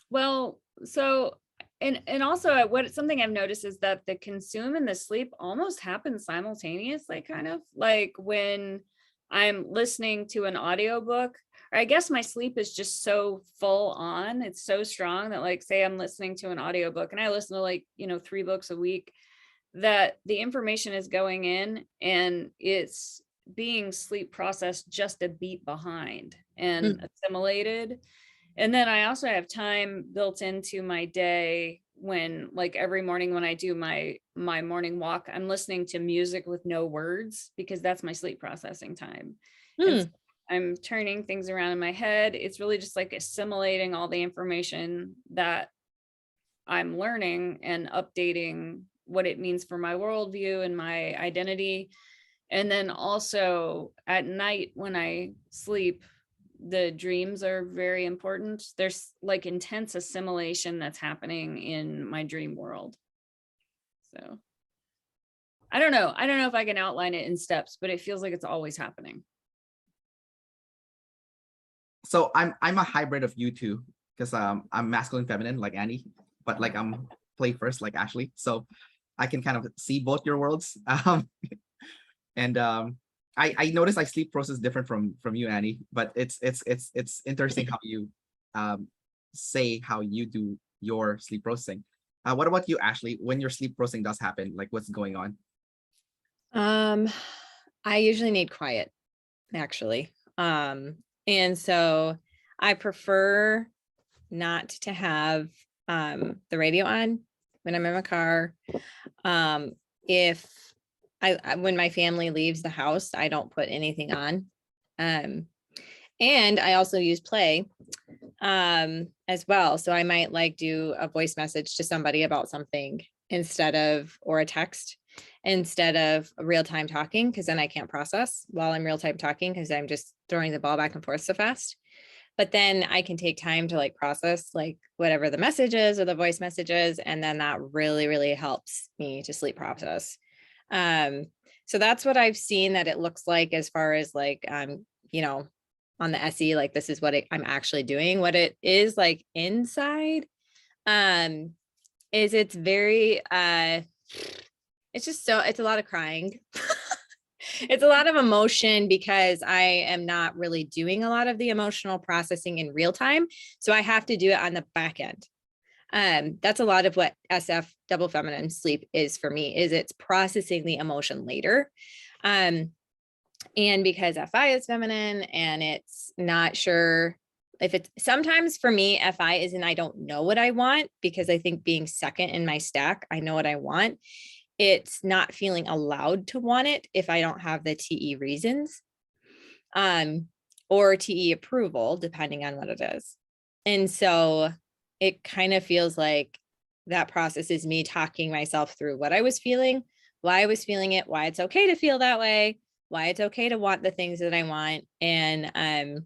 Well, so, and also something I've noticed is that the consume and the sleep almost happen simultaneously, kind of like when I'm listening to an audiobook, or I guess my sleep is just so full on. It's so strong that like, say I'm listening to an audiobook and I listen to like, 3 books a week, that the information is going in and it's being sleep processed just a beat behind and assimilated. And then I also have time built into my day when like every morning when I do my morning walk, I'm listening to music with no words because that's my sleep processing time. And so I'm turning things around in my head. It's really just like assimilating all the information that I'm learning and updating what it means for my worldview and my identity. And then also at night when I sleep, the dreams are very important. There's like intense assimilation that's happening in my dream world. So I don't know. I don't know if I can outline it in steps, but it feels like it's always happening. So I'm a hybrid of you two, because I'm masculine feminine like Annie, but like I'm play first like Ashley. So I can kind of see both your worlds. And I noticed I sleep process different from you, Annie, but it's interesting how you say how you do your sleep processing. What about you, Ashley? When your sleep processing does happen, like what's going on? I usually need quiet, actually. And so I prefer not to have the radio on when I'm in my car. If when my family leaves the house, I don't put anything on. And I also use play as well. So I might like do a voice message to somebody about something or a text instead of real time talking, because then I can't process while I'm real time talking because I'm just throwing the ball back and forth so fast. But then I can take time to like process like whatever the message is or the voice messages. And then that really, really helps me to sleep process. So that's what I've seen that it looks like as far as like, on the SE, like this is what I'm actually doing. What it is like inside, is it's very, it's a lot of crying. It's a lot of emotion because I am not really doing a lot of the emotional processing in real time. So I have to do it on the back end. That's a lot of what SF double feminine sleep is for me, is it's processing the emotion later. And because FI is feminine and it's not sure if it's sometimes for me, FI is, and I don't know what I want, because I think being second in my stack, I know what I want. It's not feeling allowed to want it if I don't have the TE reasons, or TE approval, depending on what it is. And so it kind of feels like that process is me talking myself through what I was feeling, why I was feeling it, why it's okay to feel that way, why it's okay to want the things that I want, and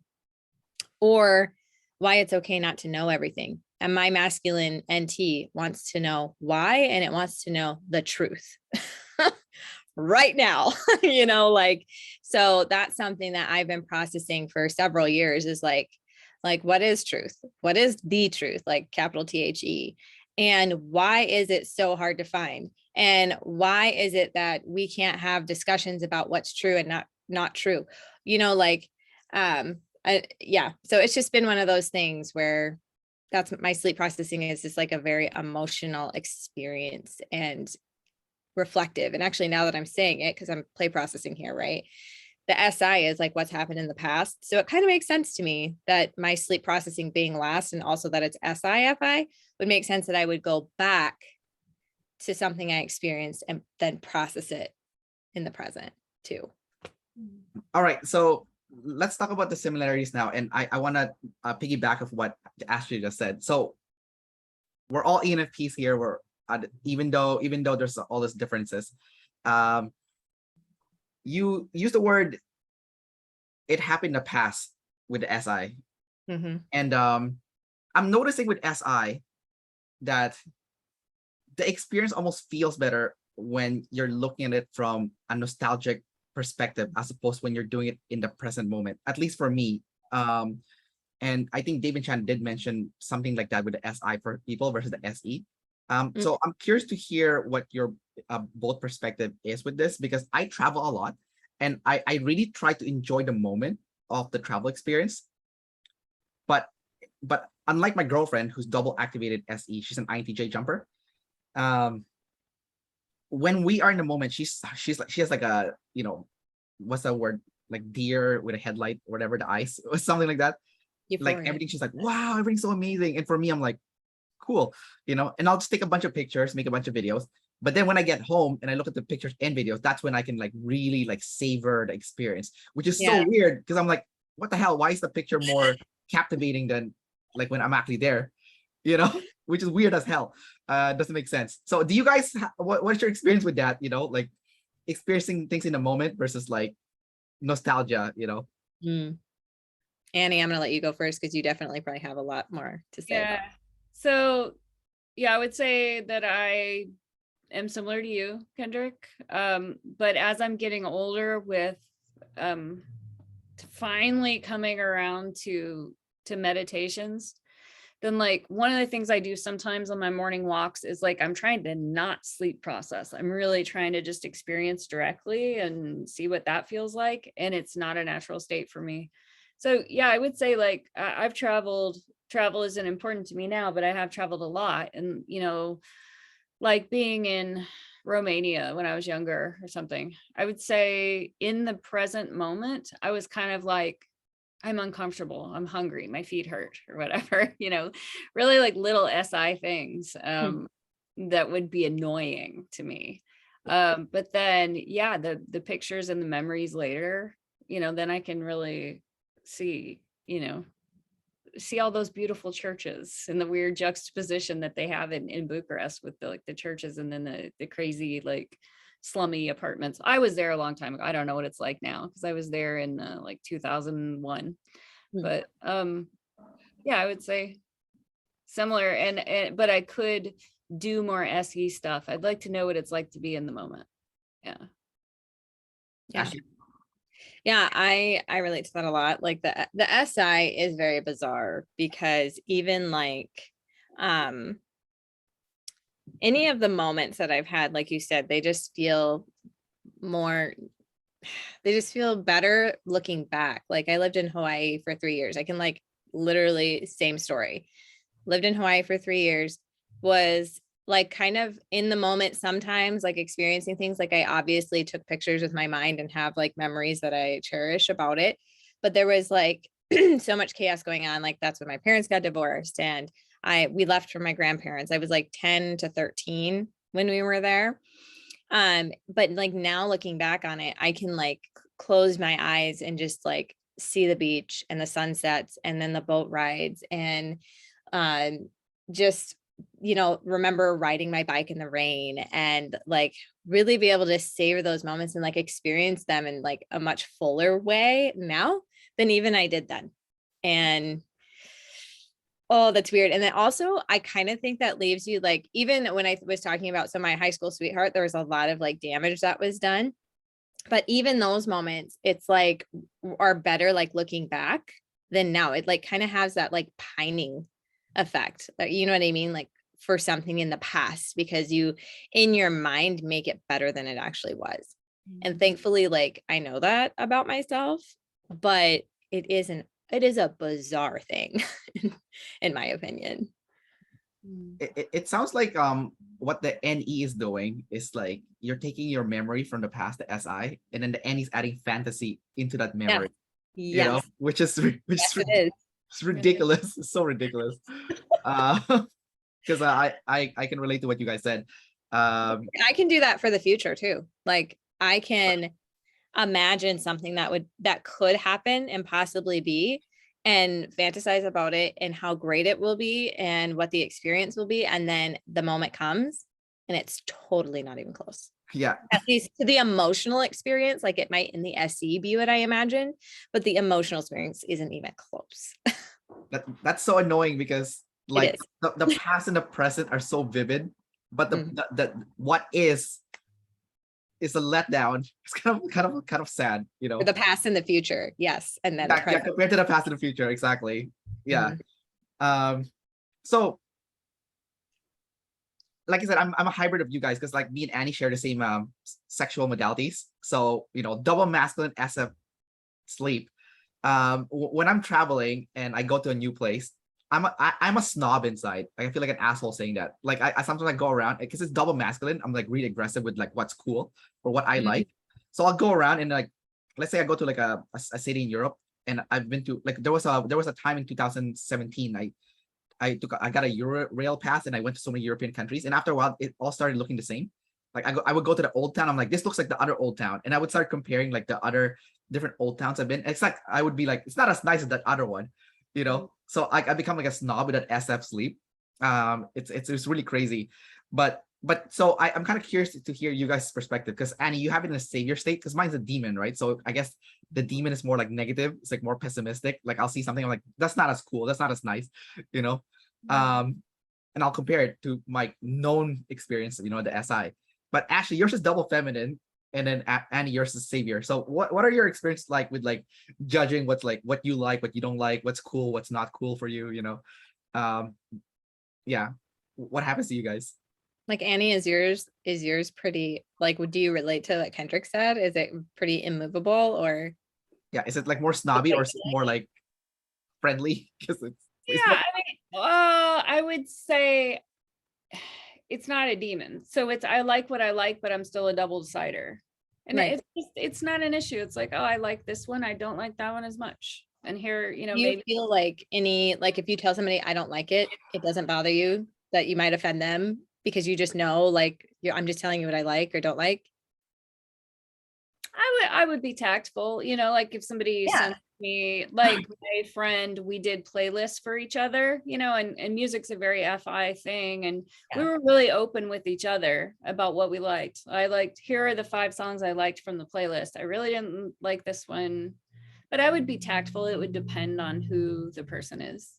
or why it's okay not to know everything. And my masculine NT wants to know why, and it wants to know the truth right now, so that's something that I've been processing for several years, is like, what is truth? What is the truth? Like capital THE. And why is it so hard to find? And why is it that we can't have discussions about what's true and not true? So it's just been one of those things where that's my sleep processing is just like a very emotional experience and reflective. And actually, now that I'm saying it, because I'm play processing here, right? The SI is like what's happened in the past. So it kind of makes sense to me that my sleep processing being last, and also that it's SIFI, would make sense that I would go back to something I experienced and then process it in the present too. All right, so let's talk about the similarities now. And I want to piggyback of what Ashley just said. So we're all ENFPs here. We're even though there's all these differences. You use the word "it happened in the past" with the SI, and I'm noticing with SI that the experience almost feels better when you're looking at it from a nostalgic perspective, as opposed to when you're doing it in the present moment, at least for me. And I think David Chan did mention something like that with the SI for people versus the SE. So I'm curious to hear what your both perspective is with this, because I travel a lot and I really try to enjoy the moment of the travel experience. But unlike my girlfriend, who's double activated SE, she's an INTJ jumper. When we are in the moment, she has like a, you know, what's that word, like deer with a headlight or whatever, the eyes or something like that. Euphoria. Like everything, she's like, wow, everything's so amazing. And for me, I'm like, cool, you know, and I'll just take a bunch of pictures, make a bunch of videos. But then when I get home and I look at the pictures and videos, that's when I can like really like savor the experience, which is so weird, because I'm like, what the hell? Why is the picture more captivating than like when I'm actually there, you know? Which is weird as hell. Doesn't make sense. So do you guys, what's your experience with that? You know, like experiencing things in the moment versus like nostalgia, you know? Annie, I'm going to let you go first, because you definitely probably have a lot more to say. Yeah. So yeah, I would say that I am similar to you, Kendrick. But as I'm getting older, with finally coming around to meditations, then like one of the things I do sometimes on my morning walks is like I'm trying to not sleep process. I'm really trying to just experience directly and see what that feels like. And it's not a natural state for me. So yeah, I would say like I've traveled. Travel isn't important to me now, but I have traveled a lot. And, you know, like being in Romania when I was younger or something, I would say in the present moment, I was kind of like, I'm uncomfortable, I'm hungry, my feet hurt or whatever, you know, really like little SI things that would be annoying to me. But then, yeah, the pictures and the memories later, you know, then I can really see, you know, see all those beautiful churches and the weird juxtaposition that they have in Bucharest with the, like the churches and then the crazy like slummy apartments. I was there a long time ago. I don't know what it's like now because I was there in like 2001. But yeah, I would say similar, and but I could do more SE stuff. I'd like to know what it's like to be in the moment. Yeah. Ashley? Yeah, I relate to that a lot. Like the SI is very bizarre, because even like any of the moments that I've had, like you said, they just feel better looking back. Like I lived in Hawaii for 3 years. I can like literally same story. Lived in Hawaii for 3 years, was like kind of in the moment sometimes, like experiencing things. Like I obviously took pictures with my mind and have like memories that I cherish about it. But there was like so much chaos going on. Like that's when my parents got divorced and we left from my grandparents. I was like 10 to 13 when we were there. But like now looking back on it, I can like close my eyes and just like see the beach and the sunsets and then the boat rides and just, you know, remember riding my bike in the rain and like really be able to savor those moments and like experience them in like a much fuller way now than even I did then. And oh, that's weird. And then also I kind of think that leaves you like, even when I was talking about some of my high school sweetheart, there was a lot of like damage that was done. But even those moments, it's like are better like looking back than now. It like kind of has that like pining effect. You know what I mean? Like for something in the past, because you in your mind make it better than it actually was. And thankfully, like I know that about myself, but it it is a bizarre thing, in my opinion. It sounds like what the NE is doing is like you're taking your memory from the past, the SI, and then the NE is adding fantasy into that memory. You know, Yes. which is Yes, it is. it's ridiculous. It's so ridiculous. Because I can relate to what you guys said. I can do that for the future too. Like I can imagine something that could happen and possibly be, and fantasize about it and how great it will be and what the experience will be. And then the moment comes and it's totally not even close. Yeah. At least to the emotional experience, like it might in the SE be what I imagine, but the emotional experience isn't even close. That's so annoying because like the past and the present are so vivid, but the what is a letdown. It's kind of sad, you know. For the past and the future, yes, and then yeah, compared to the past and the future, exactly. Yeah. So like I said, I'm a hybrid of you guys because like me and Annie share the same sexual modalities. So you know, double masculine SF sleep. When I'm traveling and I go to a new place, I'm a snob inside. Like, I feel like an asshole saying that. Like I sometimes I go around because it's double masculine. I'm like really aggressive with like what's cool or what I like. So I'll go around and like, let's say I go to like a city in Europe, and I've been to like there was a time in 2017 I got a Euro-rail pass and I went to so many European countries, and after a while it all started looking the same. Like I would go to the old town. I'm like, this looks like the other old town, and I would start comparing like the other different old towns I've been. It's like I would be like, it's not as nice as that other one, you know. So I become like a snob with that SF sleep. It's really crazy, but so I'm kind of curious to hear you guys' perspective, because Annie, you have it in a savior state, because mine's a demon, right? So I guess the demon is more like negative. It's like more pessimistic. Like I'll see something, I'm like, that's not as cool. That's not as nice, you know. And I'll compare it to my known experience, you know, the SI. But Ashley, yours is double feminine, and then Annie, yours is savior. So what are your experiences like with like judging what's like what you like, what you don't like, what's cool, what's not cool for you, you know? Yeah. What happens to you guys? Like Annie, is yours pretty, like, do you relate to what Kendrick said? Is it pretty immovable, or? Yeah, is it like more snobby or more like friendly? Because yeah, I would say it's not a demon. So I like what I like, but I'm still a double decider. And it's not an issue. It's like, oh, I like this one, I don't like that one as much. And here, you know, do you feel like if you tell somebody I don't like it, it doesn't bother you that you might offend them because you just know, like, I'm just telling you what I like or don't like? I would be tactful, you know, like if somebody sent me, like my friend, we did playlists for each other, you know, and music's a very FI thing. And we were really open with each other about what we liked. Here are the 5 songs I liked from the playlist. I really didn't like this one, but I would be tactful. It would depend on who the person is.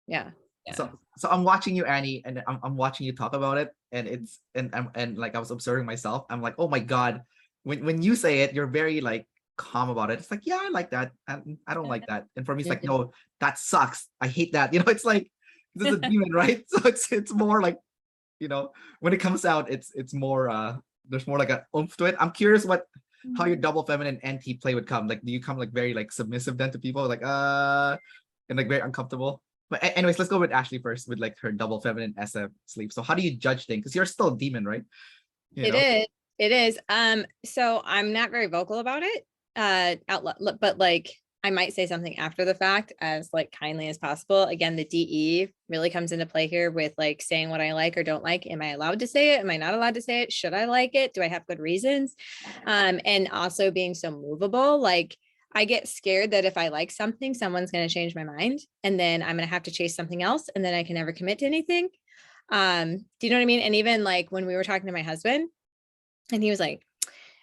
Yeah. So I'm watching you, Annie, and I'm watching you talk about it, and it's and like I was observing myself. I'm like, oh my God, when you say it, you're very like calm about it. It's like, yeah, I like that, and I don't like that. And for me, it's like, no, that sucks. I hate that. You know, it's like this is a demon, right? So it's more like, you know, when it comes out, it's more there's more like a oomph to it. I'm curious how your double feminine NT play would come. Like, do you come like very like submissive then to people, like and like very uncomfortable? But anyways, let's go with Ashley first with like her double feminine SF sleep. So how do you judge things? Because you're still a demon, right? It is. So I'm not very vocal about it out loud, but like I might say something after the fact as like kindly as possible. Again, the DE really comes into play here with like saying what I like or don't like. Am I allowed to say it? Am I not allowed to say it? Should I like it? Do I have good reasons? And also being so movable, like I get scared that if I like something, someone's going to change my mind, and then I'm going to have to chase something else, and then I can never commit to anything. Do you know what I mean? And even like when we were talking to my husband, and he was like,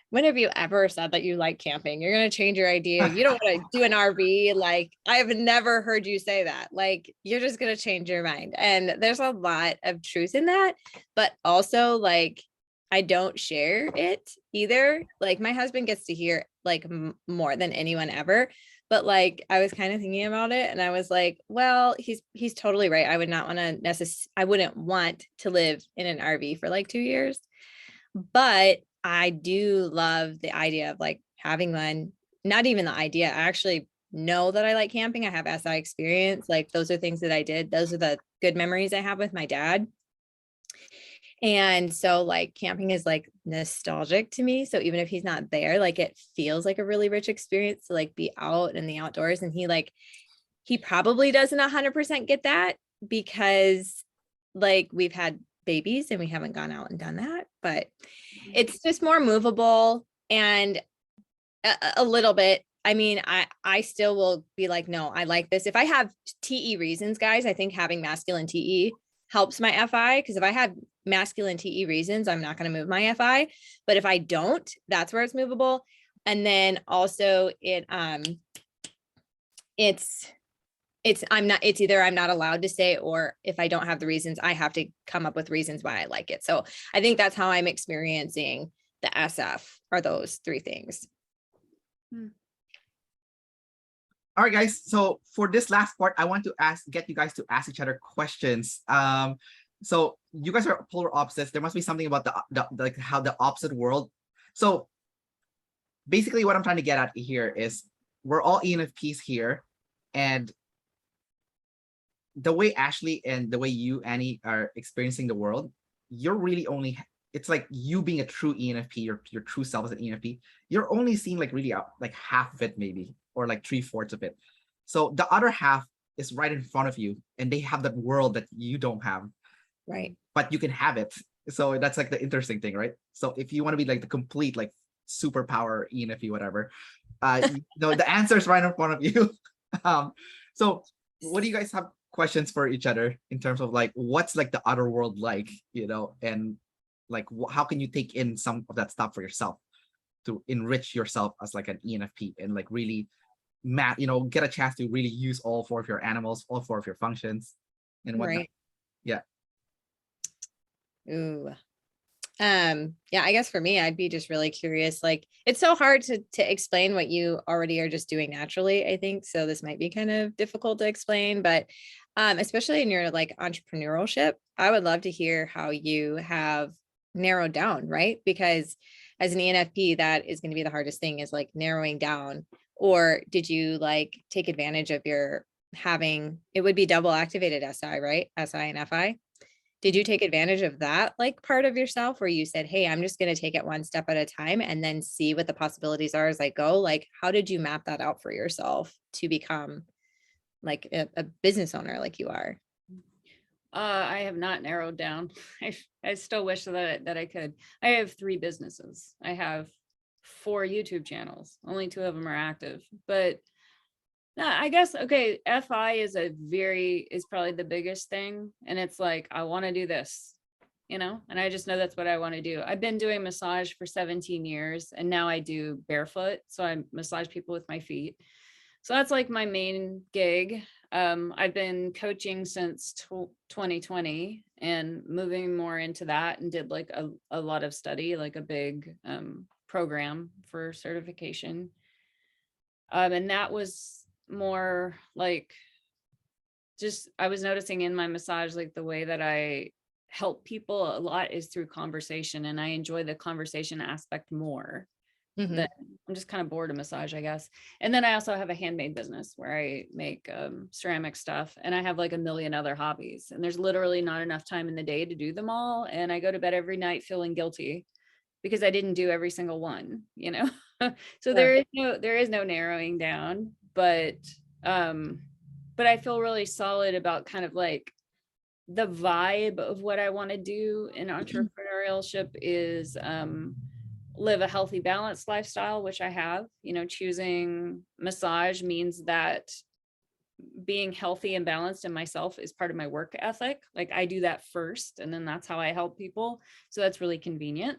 when have you ever said that you like camping? You're going to change your idea. You don't want to do an RV. Like, I have never heard you say that. Like, you're just going to change your mind. And there's a lot of truth in that, but also like, I don't share it either. Like my husband gets to hear like more than anyone ever, but like, I was kind of thinking about it and I was like, well, he's totally right. I would not want to I wouldn't want to live in an RV for like 2 years, but I do love the idea of like having one, not even the idea. I actually know that I like camping. I have SI experience. Like those are things that I did. Those are the good memories I have with my dad. And so like camping is like nostalgic to me. So even if he's not there, like it feels like a really rich experience to like be out in the outdoors. And he probably doesn't 100% get that because like we've had babies and we haven't gone out and done that, but it's just more movable and a little bit. I mean, I still will be like, no, I like this. If I have TE reasons, guys, I think having masculine TE helps my FI, because if I have masculine TE reasons, I'm not going to move my FI. But if I don't, that's where it's movable. And then also it's either I'm not allowed to say, or if I don't have the reasons, I have to come up with reasons why I like it. So I think that's how I'm experiencing the SF, are those three things. All right, guys. So for this last part, I want to get you guys to ask each other questions. So you guys are polar opposites. There must be something about the like how the opposite world. So basically what I'm trying to get at here is we're all ENFPs here, and the way Ashli and the way you, Annie, are experiencing the world, you're really only, it's like you being a true ENFP, your true self as an ENFP, you're only seeing like really like half of it maybe, or like 3/4 of it. So the other half is right in front of you, and they have that world that you don't have. Right. But you can have it. So that's like the interesting thing, right? So if you want to be like the complete like superpower ENFP, whatever, the answer is right in front of you. So what do you guys have questions for each other in terms of like what's like the other world like, and like how can you take in some of that stuff for yourself to enrich yourself as like an ENFP and like really get a chance to really use all 4 of your animals, all 4 of your functions and whatnot. Right. Yeah. Ooh. Yeah, I guess for me, I'd be just really curious. Like it's so hard to explain what you already are just doing naturally, I think. So this might be kind of difficult to explain, but especially in your like entrepreneurship, I would love to hear how you have narrowed down, right? Because as an ENFP, that is going to be the hardest thing, is like narrowing down. Or did you like take advantage of your having, it would be double activated SI, right? SI and FI. Did you take advantage of that like part of yourself where you said, hey, I'm just going to take it one step at a time and then see what the possibilities are as I go? Like, how did you map that out for yourself to become like a business owner like you are? I have not narrowed down. I still wish that I could. I have 3 businesses. I have 4 YouTube channels. Only 2 of them are active, but I guess, okay, FI is probably the biggest thing. And it's like, I want to do this, and I just know that's what I want to do. I've been doing massage for 17 years and now I do barefoot. So I massage people with my feet. So that's like my main gig. I've been coaching since 2020 and moving more into that, and did like a lot of study, like a big program for certification. And that was more like, just, I was noticing in my massage, like the way that I help people a lot is through conversation, and I enjoy the conversation aspect more. Mm-hmm. I'm just kind of bored of massage, I guess. And then I also have a handmade business where I make ceramic stuff, and I have like a million other hobbies, and there's literally not enough time in the day to do them all. And I go to bed every night feeling guilty because I didn't do every single one, So Sure. there is no narrowing down, but I feel really solid about kind of like the vibe of what I want to do in entrepreneurship is live a healthy, balanced lifestyle, which I have. Choosing massage means that being healthy and balanced in myself is part of my work ethic. Like I do that first, and then that's how I help people. So that's really convenient.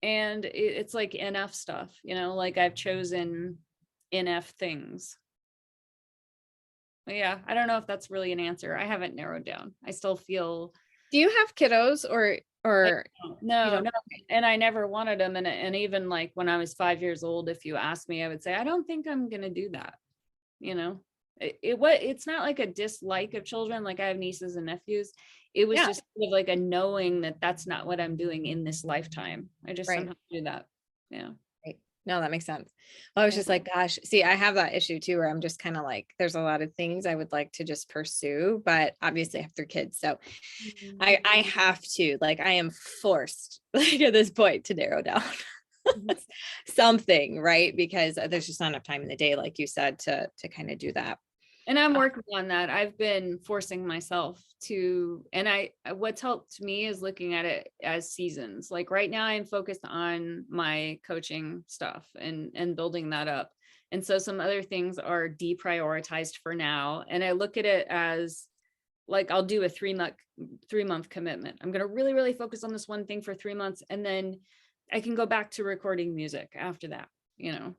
And it's like NF stuff, like I've chosen NF things. But yeah, I don't know if that's really an answer. I haven't narrowed down. I still feel. Do you have kiddos or no, and I never wanted them. And even like when I was 5 years old, if you asked me, I would say, I don't think I'm going to do that. It's not like a dislike of children. Like I have nieces and nephews. It was just sort of like a knowing that that's not what I'm doing in this lifetime. I just somehow do that. Yeah. Right. No, that makes sense. Well, I was just like, gosh, see, I have that issue too, where I'm just kind of like, there's a lot of things I would like to just pursue, but obviously I have 3 kids. So I have to, like, I am forced like at this point to narrow down something, right? Because there's just not enough time in the day, like you said, to kind of do that. And I'm working on that. I've been forcing myself to, and what's helped me is looking at it as seasons. Like right now I'm focused on my coaching stuff and building that up. And so some other things are deprioritized for now. And I look at it as like, I'll do a 3-month commitment. I'm going to really, really focus on this one thing for 3 months. And then I can go back to recording music after that, you know.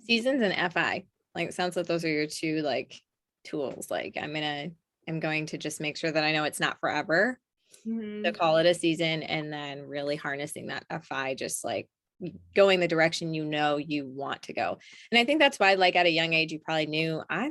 Seasons and FI. Like, it sounds like those are your 2 like tools. Like I'm going to just make sure that I know it's not forever, to call it a season, and then really harnessing that FI, just like going the direction you know you want to go. And I think that's why, like at a young age, you probably knew I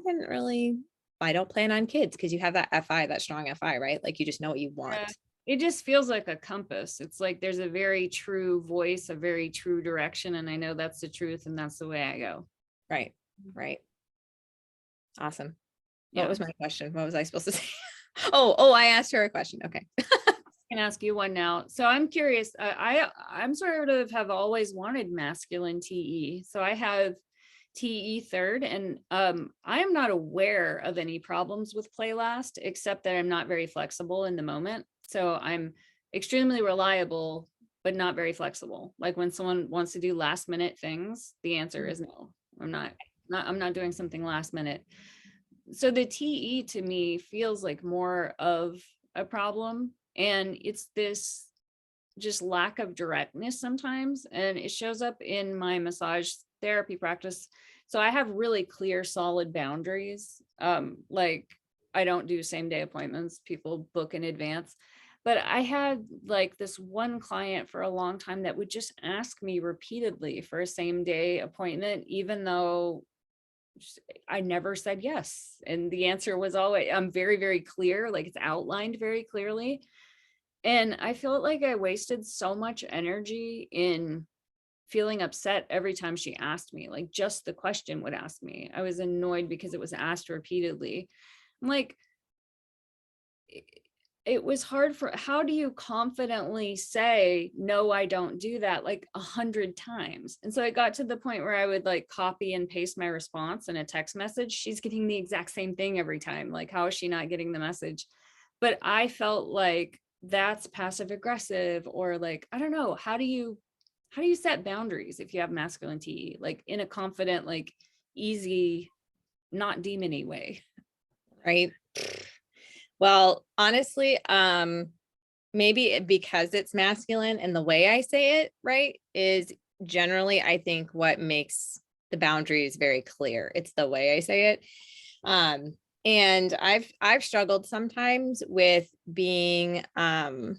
don't plan on kids, because you have that FI, that strong FI, right? Like you just know what you want. Yeah. It just feels like a compass. It's like there's a very true voice, a very true direction. And I know that's the truth and that's the way I go. Right. Right. Awesome. Yeah. What was my question? What was I supposed to say? Oh, I asked her a question. Okay. I can ask you one now. So I'm curious. I'm sort of have always wanted masculine TE. So I have TE third, and I am not aware of any problems with play last, except that I'm not very flexible in the moment. So I'm extremely reliable, but not very flexible. Like when someone wants to do last minute things, the answer is no. I'm not doing something last minute. So the TE to me feels like more of a problem. And it's this just lack of directness sometimes. And it shows up in my massage therapy practice. So I have really clear, solid boundaries. Like I don't do same day appointments. People book in advance. But I had like this one client for a long time that would just ask me repeatedly for a same day appointment, even though I never said yes. And the answer was always, I'm very, very clear, like it's outlined very clearly. And I felt like I wasted so much energy in feeling upset every time she asked me, like just the question would ask me. I was annoyed because it was asked repeatedly. I'm like, it was hard for, how do you confidently say, no, I don't do that, like 100 times? And so it got to the point where I would like copy and paste my response in a text message. She's getting the exact same thing every time. Like, how is she not getting the message? But I felt like that's passive aggressive, or like, I don't know, how do you set boundaries if you have masculine TE, like in a confident, like easy, not demony way? Right. Well, honestly, maybe because it's masculine and the way I say it, right, is generally, I think, what makes the boundaries very clear. It's the way I say it. And I've struggled sometimes with being too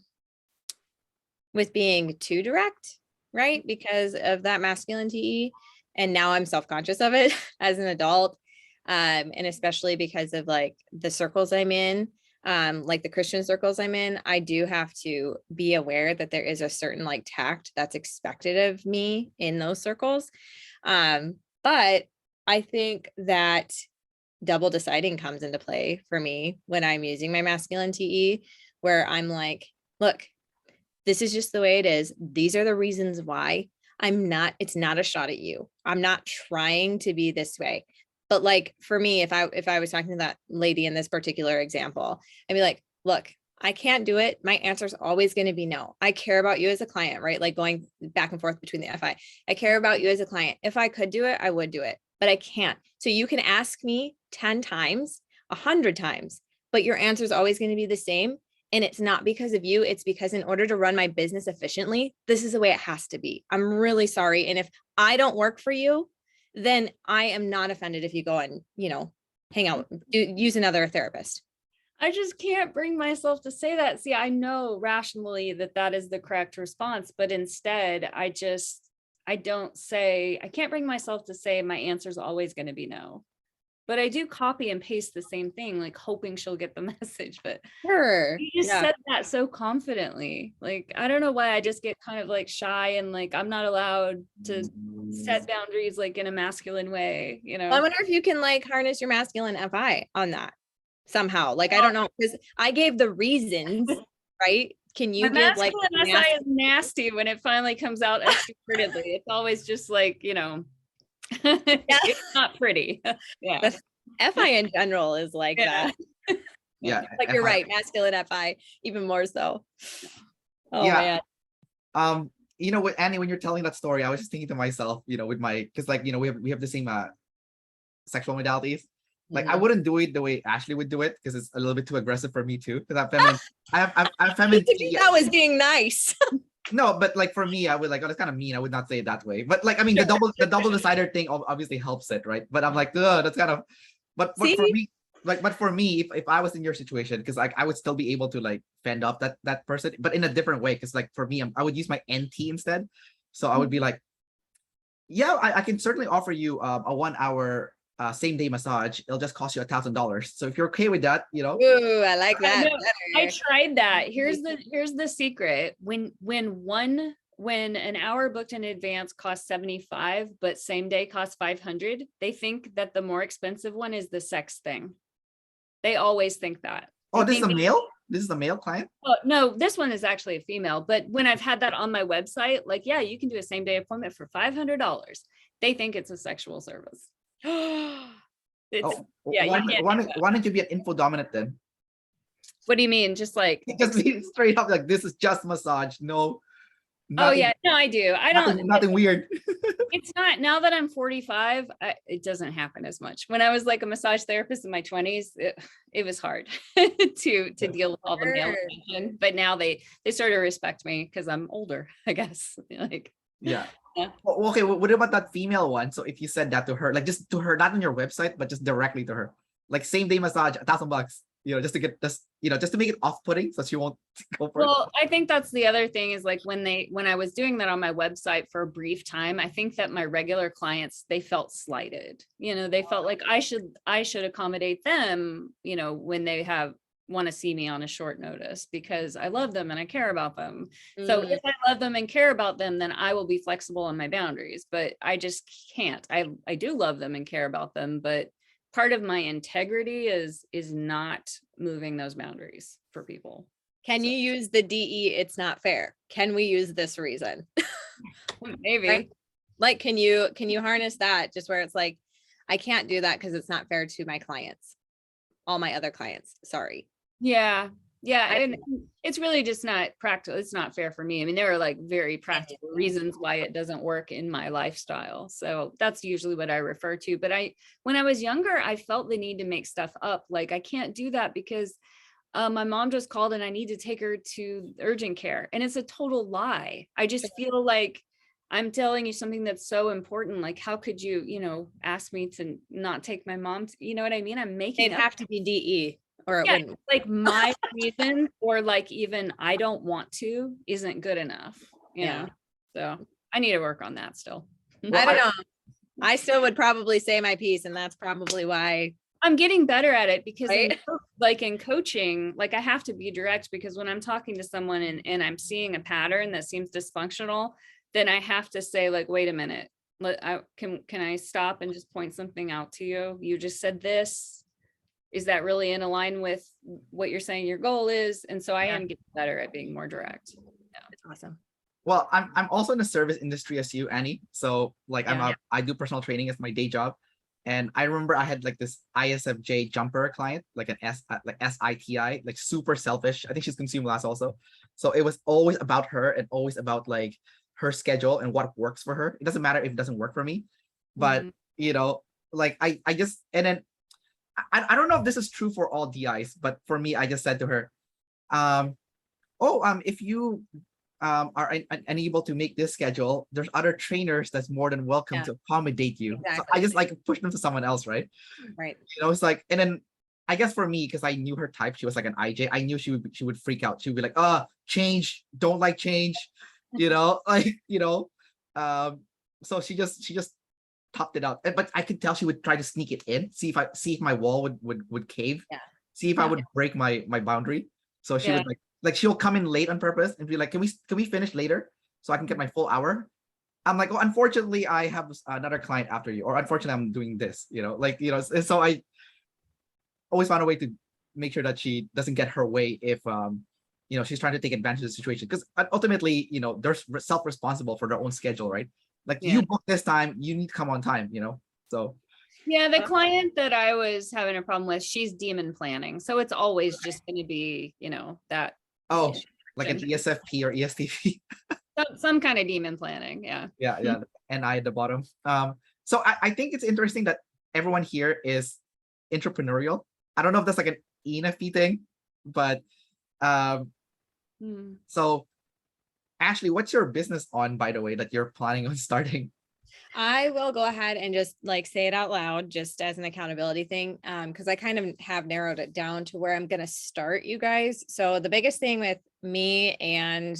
direct, right? Because of that masculine TE. And now I'm self-conscious of it as an adult. And especially because of like the circles I'm in, like the Christian circles I'm in, I do have to be aware that there is a certain like tact that's expected of me in those circles. But I think that double deciding comes into play for me when I'm using my masculine TE, where I'm like, look, this is just the way it is. These are the reasons why. It's not a shot at you. I'm not trying to be this way. But like for me, if I was talking to that lady in this particular example, I'd be like, look, I can't do it. My answer is always going to be no. I care about you as a client, right? Like going back and forth between the FI. I care about you as a client. If I could do it, I would do it, but I can't. So you can ask me 10 times, 100 times, but your answer is always going to be the same. And it's not because of you. It's because in order to run my business efficiently, this is the way it has to be. I'm really sorry. And if I don't work for you, then I am not offended if you go and, hang out, use another therapist. I just can't bring myself to say that. See, I know rationally that is the correct response, but instead I can't bring myself to say my answer is always going to be no. but I do copy and paste the same thing, like hoping she'll get the message. But Sure. you just said that so confidently. Like, I don't know why I just get kind of like shy and like I'm not allowed to set boundaries like in a masculine way, you know. Well, I wonder if you can like harness your masculine FI on that somehow. Like, I don't know, because I gave the reasons, right? Can you My give like masculine SI is nasty when it finally comes out extrovertedly. It's always just like, you know, it's not pretty. Yeah. the FI in general is like that. Yeah. Like you're FI. right, masculine FI even more so. Oh Yeah. man. You know what, Annie, when you're telling that story, I was just thinking to myself, you know, with my, because like, you know, we have the same sexual modalities. Like I wouldn't do it the way Ashley would do it because it's a little bit too aggressive for me too. Because I'm feminine. I have feminine. That was being nice. No, but like for me, I would like, oh, that's kind of mean. I would not say it that way. But like, I mean, the double decider thing obviously helps it, right? But I'm like, ugh, that's kind of. But for me, like, but for me, if I was in your situation, because like I would still be able to like fend off that person, but in a different way. Because like for me, I would use my NT instead. So I would be like, yeah, I can certainly offer you a 1 hour same day massage. It'll just cost you $1,000. So if you're okay with that, you know. Ooh, I like that. I tried that. Here's the secret. When an hour booked in advance costs 75, but same day costs 500, they think that the more expensive one is the sex thing. They always think that. Oh, this is a male? This is a male client? Oh, no, this one is actually a female. But when I've had that on my website, like, yeah, you can do a same day appointment for $500. They think it's a sexual service. It's, yeah, why don't you be an info dominant then? What do you mean? Just like just be straight up like this is just massage. No. Nothing, oh yeah, no, I do. I don't. Nothing weird. It's not, now that I'm 45, it doesn't happen as much. When I was like a massage therapist in my 20s, it was hard to deal with all the male attention. But now they sort of respect me because I'm older, I guess. Like, yeah. Well, okay, what about that female one? So if you said that to her, like just to her, not on your website, but just directly to her, like same day massage, $1,000, you know, just to get this, you know, just to make it off-putting so she won't go for it. Well, I think that's the other thing is like when I was doing that on my website for a brief time, I think that my regular clients, they felt slighted. You know, they felt like I should accommodate them, you know, when they want to see me on a short notice because I love them and I care about them. So if I love them and care about them, then I will be flexible on my boundaries, but I just can't. I do love them and care about them, but part of my integrity is not moving those boundaries for people. Can you use the DE? It's not fair. Can we use this reason? Maybe. Right? Like, can you harness that just where it's like, I can't do that because it's not fair to my clients, all my other clients. Sorry. Yeah. And it's really just not practical. It's not fair for me. I mean, there are like very practical reasons why it doesn't work in my lifestyle. So that's usually what I refer to. But when I was younger, I felt the need to make stuff up. Like I can't do that because my mom just called and I need to take her to urgent care. And it's a total lie. I just feel like I'm telling you something that's so important. Like, how could you, you know, ask me to not take my mom to, you know what I mean? I'm making it'd have to be DE. Or it wouldn't. Like my reason or like even I don't want to isn't good enough. You know? So I need to work on that still. I don't know. I still would probably say my piece, and that's probably why I'm getting better at it because like in coaching, like I have to be direct because when I'm talking to someone and I'm seeing a pattern that seems dysfunctional, then I have to say like, wait a minute, can I stop and just point something out to you? You just said this. Is that really in line with what you're saying your goal is? And so I am getting better at being more direct. Yeah, it's awesome. Well, I'm also in the service industry as you, Annie. So like I do personal training as my day job. And I remember I had like this ISFJ jumper client, like an SITI, like super selfish. I think she's consumed last also. So it was always about her and always about like her schedule and what works for her. It doesn't matter if it doesn't work for me, but you know, like I just, and then I don't know if this is true for all DIs, but for me, I just said to her, if you are unable to make this schedule, there's other trainers that's more than welcome to accommodate you. Exactly. So I just like push them to someone else, right? Right. You know, it's like, and then I guess for me, because I knew her type, she was like an IJ. I knew she would freak out. She would be like, change, don't like change, you know, like, you know. So she just topped it out. But I could tell she would try to sneak it in, see if my wall would cave, Yeah. see if I would break my boundary. So she would like she'll come in late on purpose and be like, can we finish later so I can get my full hour? I'm like, well, unfortunately, I have another client after you, or unfortunately, I'm doing this, so I always found a way to make sure that she doesn't get her way if she's trying to take advantage of the situation, because ultimately, they're self-responsible for their own schedule, right? Like you book this time, you need to come on time, so yeah, the client that I was having a problem with, she's demon planning, so it's always just going to be that like an ESFP or ESTP. some kind of demon planning. yeah and I at the bottom. So I think it's interesting that everyone here is entrepreneurial. I don't know if that's like an ENFP thing, but so Ashley, what's your business on, by the way, that you're planning on starting? I will go ahead and just like say it out loud, just as an accountability thing, because I kind of have narrowed it down to where I'm going to start, you guys. So the biggest thing with me and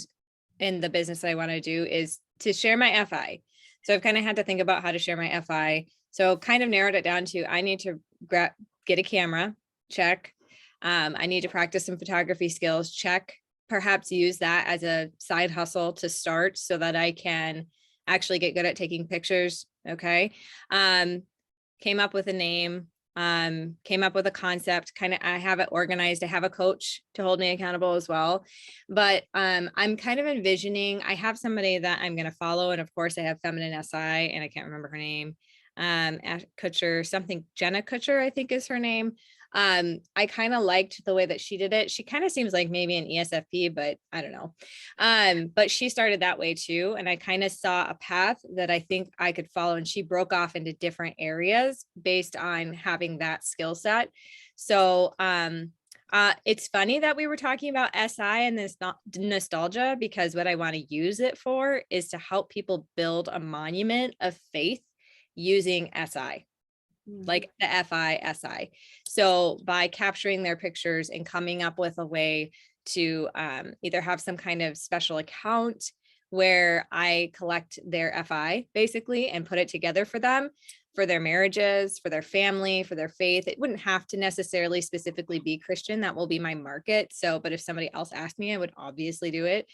in the business that I want to do is to share my FI. So I've kind of had to think about how to share my FI. So kind of narrowed it down to I need to get a camera, check. I need to practice some photography skills, check. Perhaps use that as a side hustle to start so that I can actually get good at taking pictures. Okay. Came up with a name, came up with a concept, I have it organized. I have a coach to hold me accountable as well. But I'm kind of envisioning, I have somebody that I'm going to follow. And of course I have feminine SI and I can't remember her name. Kutcher, something, Jenna Kutcher, I think is her name. I kind of liked the way that she did it. She kind of seems like maybe an ESFP, but I don't know. But she started that way too. And I kind of saw a path that I think I could follow. And she broke off into different areas based on having that skill set. So, it's funny that we were talking about SI and this nostalgia, because what I want to use it for is to help people build a monument of faith using SI. Like the FI. So by capturing their pictures and coming up with a way to either have some kind of special account where I collect their FI basically and put it together for them, for their marriages, for their family, for their faith. It wouldn't have to necessarily specifically be Christian. That will be my market. So, but if somebody else asked me, I would obviously do it,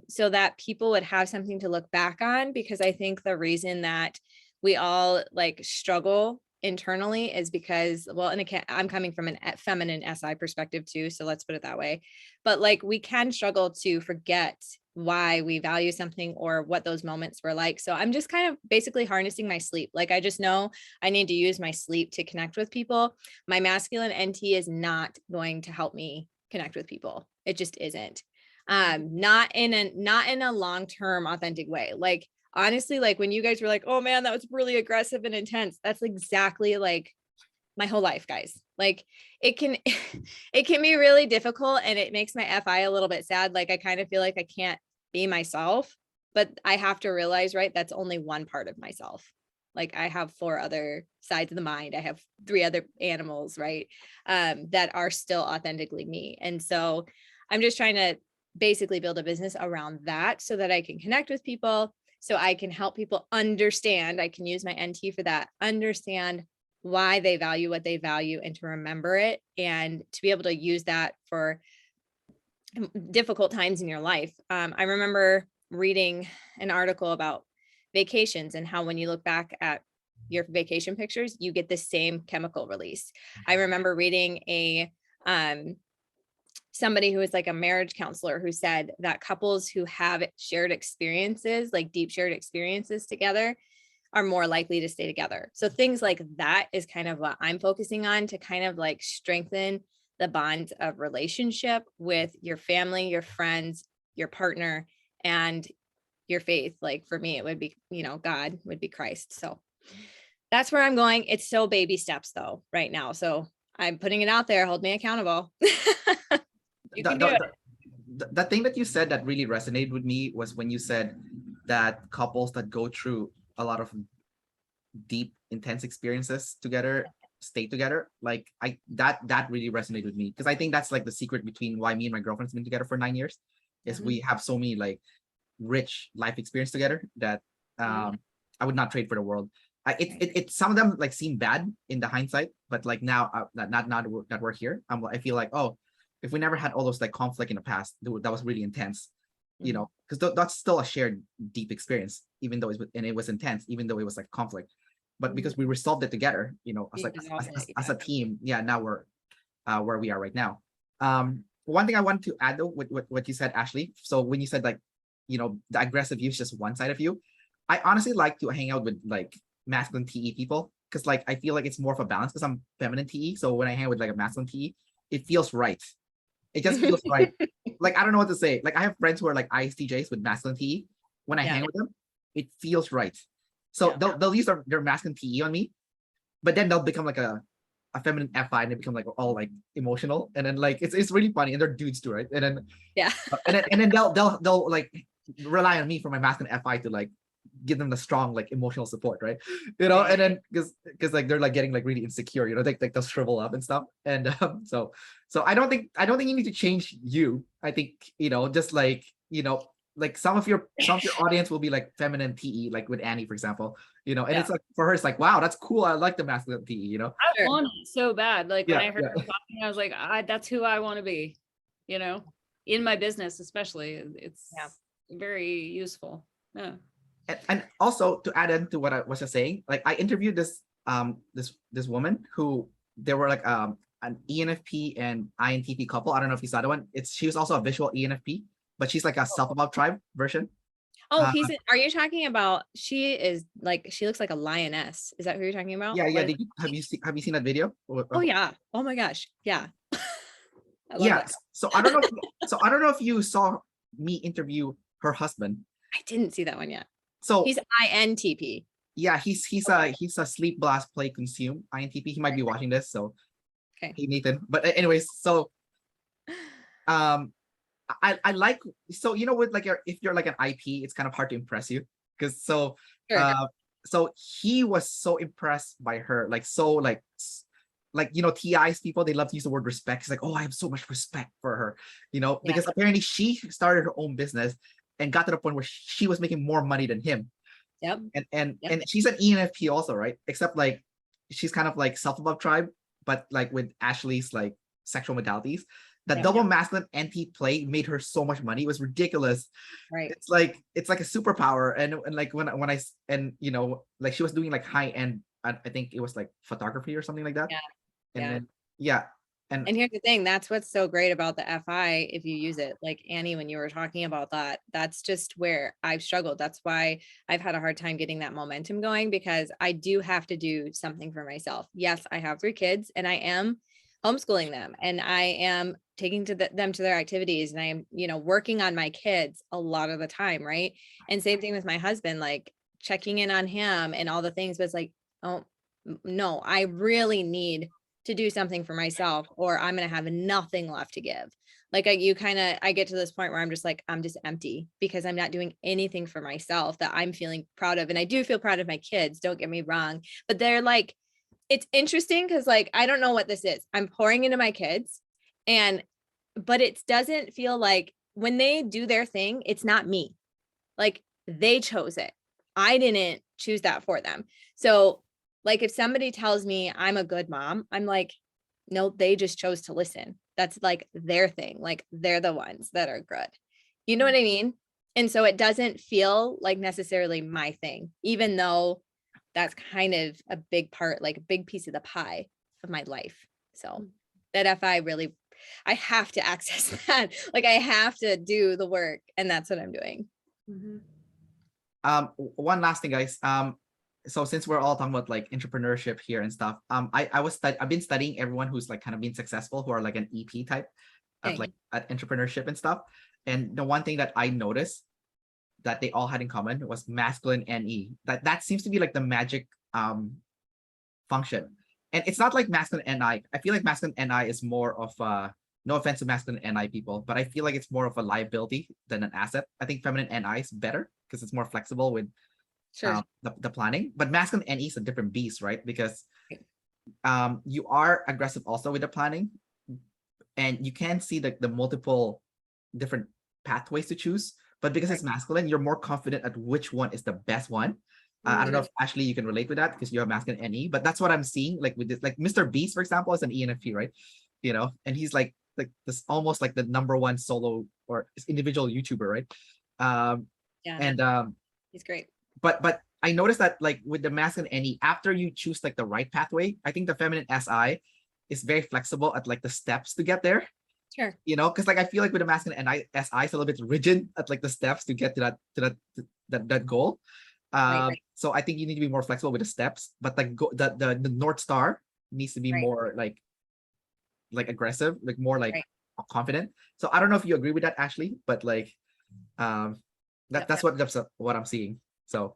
so that people would have something to look back on, because I think the reason that we all like struggle internally is because, well, and I'm coming from a feminine SI perspective too. So let's put it that way. But like, we can struggle to forget why we value something or what those moments were like. So I'm just kind of basically harnessing my sleep. Like, I just know I need to use my sleep to connect with people. My masculine NT is not going to help me connect with people. It just isn't. Not in a long-term authentic way. Like, honestly, like when you guys were like, oh man, that was really aggressive and intense. That's exactly like my whole life, guys. Like it can be really difficult, and it makes my FI a little bit sad. Like I kind of feel like I can't be myself, but I have to realize, right, that's only one part of myself. Like I have 4 other sides of the mind. I have 3 other animals, right, that are still authentically me. And so I'm just trying to basically build a business around that so that I can connect with people, so I can help people understand. I can use my NT for that, understand why they value what they value, and to remember it, and to be able to use that for difficult times in your life. I remember reading an article about vacations and how when you look back at your vacation pictures, you get the same chemical release. I remember reading somebody who was like a marriage counselor who said that couples who have shared experiences, like deep shared experiences together, are more likely to stay together. So things like that is kind of what I'm focusing on, to kind of like strengthen the bonds of relationship with your family, your friends, your partner, and your faith. Like for me, it would be, God would be Christ. So that's where I'm going. It's so baby steps though right now. So I'm putting it out there. Hold me accountable. You can do it. The thing that you said that really resonated with me was when you said that couples that go through a lot of deep, intense experiences together stay together. Like that really resonated with me, because I think that's like the secret between why me and my girlfriend's been together for 9 years, is we have so many like rich life experience together that I would not trade for the world. some of them like seem bad in the hindsight, but like now that we're here, I feel like, oh, if we never had all those like conflict in the past, that was really intense, you know, because that's still a shared deep experience, even though it was intense, even though it was like conflict, but because we resolved it together, you know, as a team, yeah, now we're where we are right now. One thing I wanted to add though, with what you said, Ashley. So when you said like, you know, the aggressive view is just one side of you, I honestly like to hang out with like masculine TE people, because like I feel like it's more of a balance, because I'm feminine TE. So when I hang out with like a masculine TE, it feels right. It just feels right. Like I don't know what to say. Like I have friends who are like ISTJs with masculine TE. When I hang with them, it feels right. So they'll use their masculine TE on me, but then they'll become like a feminine FI, and they become like all like emotional, and then like it's really funny, and they're dudes too, right? And then and then they'll like rely on me for my masculine FI to like give them the strong like emotional support, right? You know, and then because like they're like getting like really insecure, you know, like they'll shrivel up and stuff, and so I don't think you need to change you. I think, you know, just like, you know, like some of your audience will be like feminine TE, like with Annie, for example, you know, and it's like for her, it's like, wow, that's cool. I like the masculine TE, you know. I want it so bad. Like when I heard her talking, I was like, that's who I want to be, you know, in my business, especially. It's very useful. Yeah. And also to add into what I was just saying, like I interviewed this woman who, they were like an ENFP and INTP couple. I don't know if you saw that one. She was also a visual ENFP, but she's like a self-about tribe version. Oh, are you talking about, she looks like a lioness. Is that who you're talking about? Yeah. Have you seen that video? Oh yeah. Oh my gosh. Yeah. So I don't know if you saw me interview her husband. I didn't see that one yet. So he's INTP. Yeah, he's a sleep, blast, play, consume INTP. He might be watching this, so hey Nathan. But anyways, so I like, so you know, with like if you're like an IP, it's kind of hard to impress you, because so he was so impressed by her, like so like you know, TIs people, they love to use the word respect. He's like, oh, I have so much respect for her, you know, because apparently she started her own business and got to the point where she was making more money than him. And she's an ENFP also, right? Except like she's kind of like self-above tribe, but like with Ashley's like sexual modalities. That double masculine anti-play made her so much money. It was ridiculous. Right. It's like a superpower. And like when I you know, like she was doing like high end, I think it was like photography or something like that. Then and here's the thing, that's what's so great about the FI, if you use it, like Annie, when you were talking about that, that's just where I've struggled. That's why I've had a hard time getting that momentum going, because I do have to do something for myself. Yes, I have 3 kids and I am homeschooling them, and I am taking them to their activities, and I am, you know, working on my kids a lot of the time, right? And same thing with my husband, like checking in on him and all the things, but it's like, oh no, I really need to do something for myself, or I'm going to have nothing left to give. Like I get to this point where I'm just like, I'm just empty, because I'm not doing anything for myself that I'm feeling proud of. And I do feel proud of my kids, don't get me wrong, but they're like, it's interesting because like, I don't know what this is. I'm pouring into my kids, but it doesn't feel like when they do their thing, it's not me. Like they chose it. I didn't choose that for them. So like if somebody tells me I'm a good mom, I'm like, no, they just chose to listen. That's like their thing. Like they're the ones that are good. You know what I mean? And so it doesn't feel like necessarily my thing, even though that's kind of a big part, like a big piece of the pie of my life. So that FI really, I have to access that. Like I have to do the work, and that's what I'm doing. One last thing, guys. So since we're all talking about like entrepreneurship here and stuff, I've been studying everyone who's like kind of been successful, who are like an EP type of like at entrepreneurship and stuff. And the one thing that I noticed that they all had in common was masculine NE. That seems to be like the magic function. And it's not like masculine NI. I feel like masculine NI is more of no offense to masculine NI people, but I feel like it's more of a liability than an asset. I think feminine NI is better because it's more flexible with the planning. But masculine NE is a different beast, right? Because you are aggressive also with the planning, and you can see the multiple different pathways to choose. But because it's masculine, you're more confident at which one is the best one. I don't know if Ashley, you can relate with that because you have masculine NE, but that's what I'm seeing. Like with this, like Mr. Beast, for example, is an ENFP, right? You know, and he's like this almost like the #1 solo or individual YouTuber, right? Yeah, And he's great. but I noticed that like with the masculine NE, after you choose like the right pathway, I think the feminine SI is very flexible at like the steps to get there. Sure. You know, because like I feel like with the masculine SI is a little bit rigid at like the steps to get to that goal. Right. So I think you need to be more flexible with the steps, but like the North Star needs to be more like aggressive, like more like confident. So I don't know if you agree with that, Ashley, but like that's what I'm seeing. So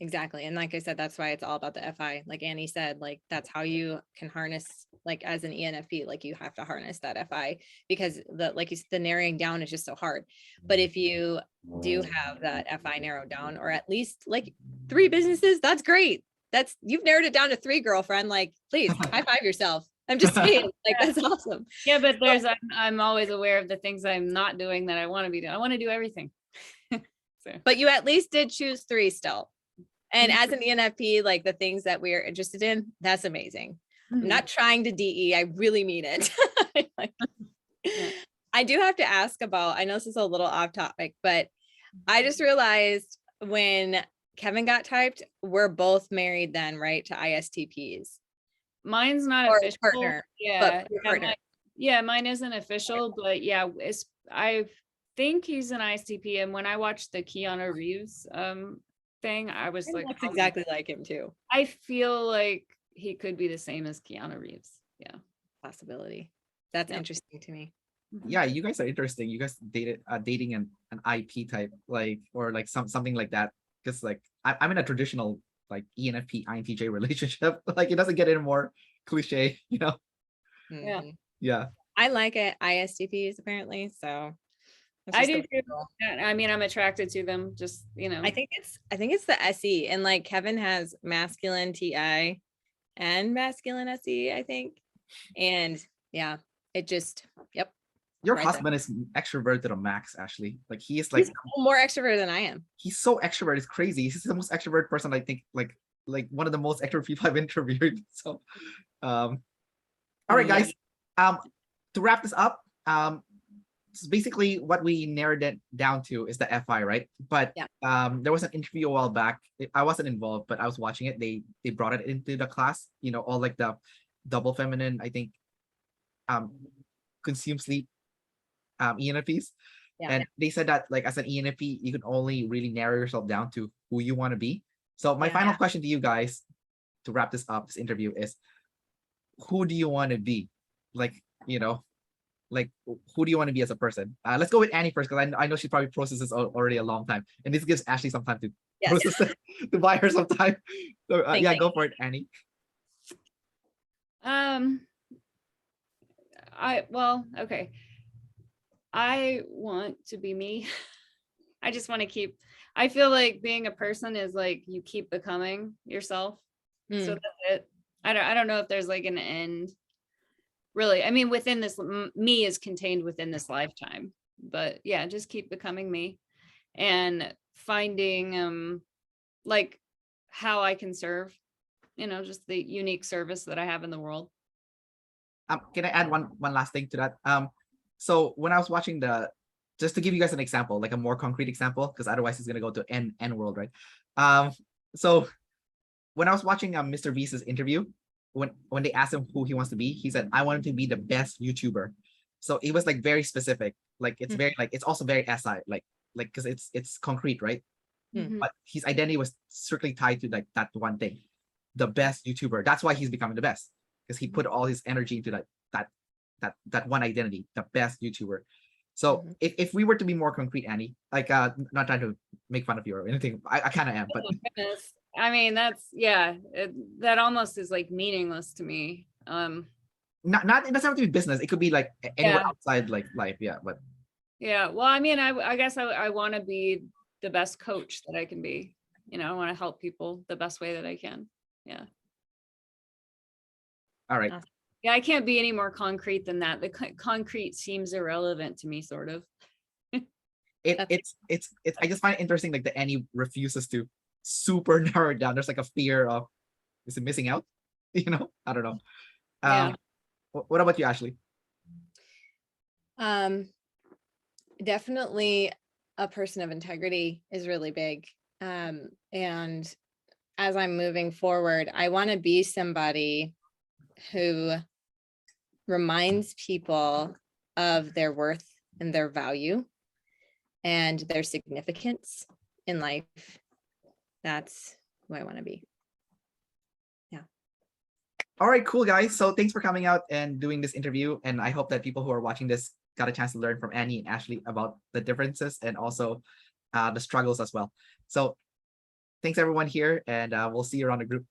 exactly. And like I said, that's why it's all about the FI. Like Annie said, like that's how you can harness, like as an ENFP, like you have to harness that FI, because the narrowing down is just so hard. But if you do have that FI narrowed down, or at least like 3 businesses, that's great. You've narrowed it down to 3, girlfriend. Like, please high five yourself. I'm just saying, like, that's awesome. Yeah, but I'm always aware of the things I'm not doing that I want to be doing. I want to do everything. So. But you at least did choose 3 still. And as an ENFP, like the things that we're interested in, that's amazing. I'm not trying to DE. I really mean it. I do have to ask about, I know this is a little off topic, but I just realized when Kevin got typed, we're both married then, right? To ISTPs. Mine's not or official. Partner. Yeah. Partner. Mine isn't official, but yeah, I think he's an ISTP. And when I watched the Keanu Reeves thing, I was like, that's exactly like him too. I feel like he could be the same as Keanu Reeves. Yeah, possibility. That's interesting to me. Yeah, you guys are interesting. You guys dating an IP type, like, or like something like that, because like I'm in a traditional like ENFP INTJ relationship. Like it doesn't get any more cliche, you know. Yeah, I like it. ISTPs apparently, so I do too. I mean, I'm attracted to them. Just, you know, I think it's the SE, and like Kevin has masculine TI and masculine SE, I think. And yeah, it just, yep. Your husband is extroverted to the max, Ashley. Like he's more extroverted than I am. He's so extroverted, it's crazy. He's the most extroverted person I think, like one of the most extrovert people I've interviewed. So all right, guys. To wrap this up, so basically what we narrowed it down to is the FI, right? But there was an interview a while back. I wasn't involved, but I was watching it. They brought it into the class, you know, all like the double feminine, I think, consume sleep ENFPs. And they said that like as an ENFP, you can only really narrow yourself down to who you want to be. So my final question to you guys to wrap this up, this interview, is who do you want to be? Like, you know, like who do you want to be as a person? Let's go with Annie first, because I know she probably processes already a long time, and this gives Ashley some time to process it, to buy her some time. So go for it, Annie. Okay. I want to be me. I just want to I feel like being a person is like you keep becoming yourself. So that's it. I don't know if there's like an end. Really, I mean, within this, me is contained within this lifetime, but yeah, just keep becoming me and finding like how I can serve, you know, just the unique service that I have in the world. Can I add one last thing to that? So when I was watching just to give you guys an example, like a more concrete example, because otherwise it's gonna go to N world, right? So when I was watching Mr. Beast's interview, when they asked him who he wants to be, he said, I want him to be the best YouTuber. So it was like very specific. Like it's very like, it's also very SI, like because it's concrete, right? But his identity was strictly tied to like that one thing, the best YouTuber. That's why he's becoming the best, because he put all his energy into that one identity, the best YouTuber. So if we were to be more concrete, Annie, like not trying to make fun of you or anything, I kind of am, but I mean, that's that almost is like meaningless to me. Not it doesn't have to be business. It could be like anywhere outside like life. Yeah, but well, I mean, I guess I want to be the best coach that I can be. You know, I want to help people the best way that I can. Yeah. All right. Yeah, I can't be any more concrete than that. The concrete seems irrelevant to me, sort of. It's I just find it interesting, like the Annie refuses to super narrowed down. There's like a fear of, is it missing out? You know, I don't know. Yeah. What about you, Ashley? Definitely a person of integrity is really big. And as I'm moving forward, I want to be somebody who reminds people of their worth and their value and their significance in life. That's who I want to be. Yeah. All right, cool, guys. So thanks for coming out and doing this interview. And I hope that people who are watching this got a chance to learn from Annie and Ashley about the differences and also the struggles as well. So thanks everyone here, and we'll see you around the group.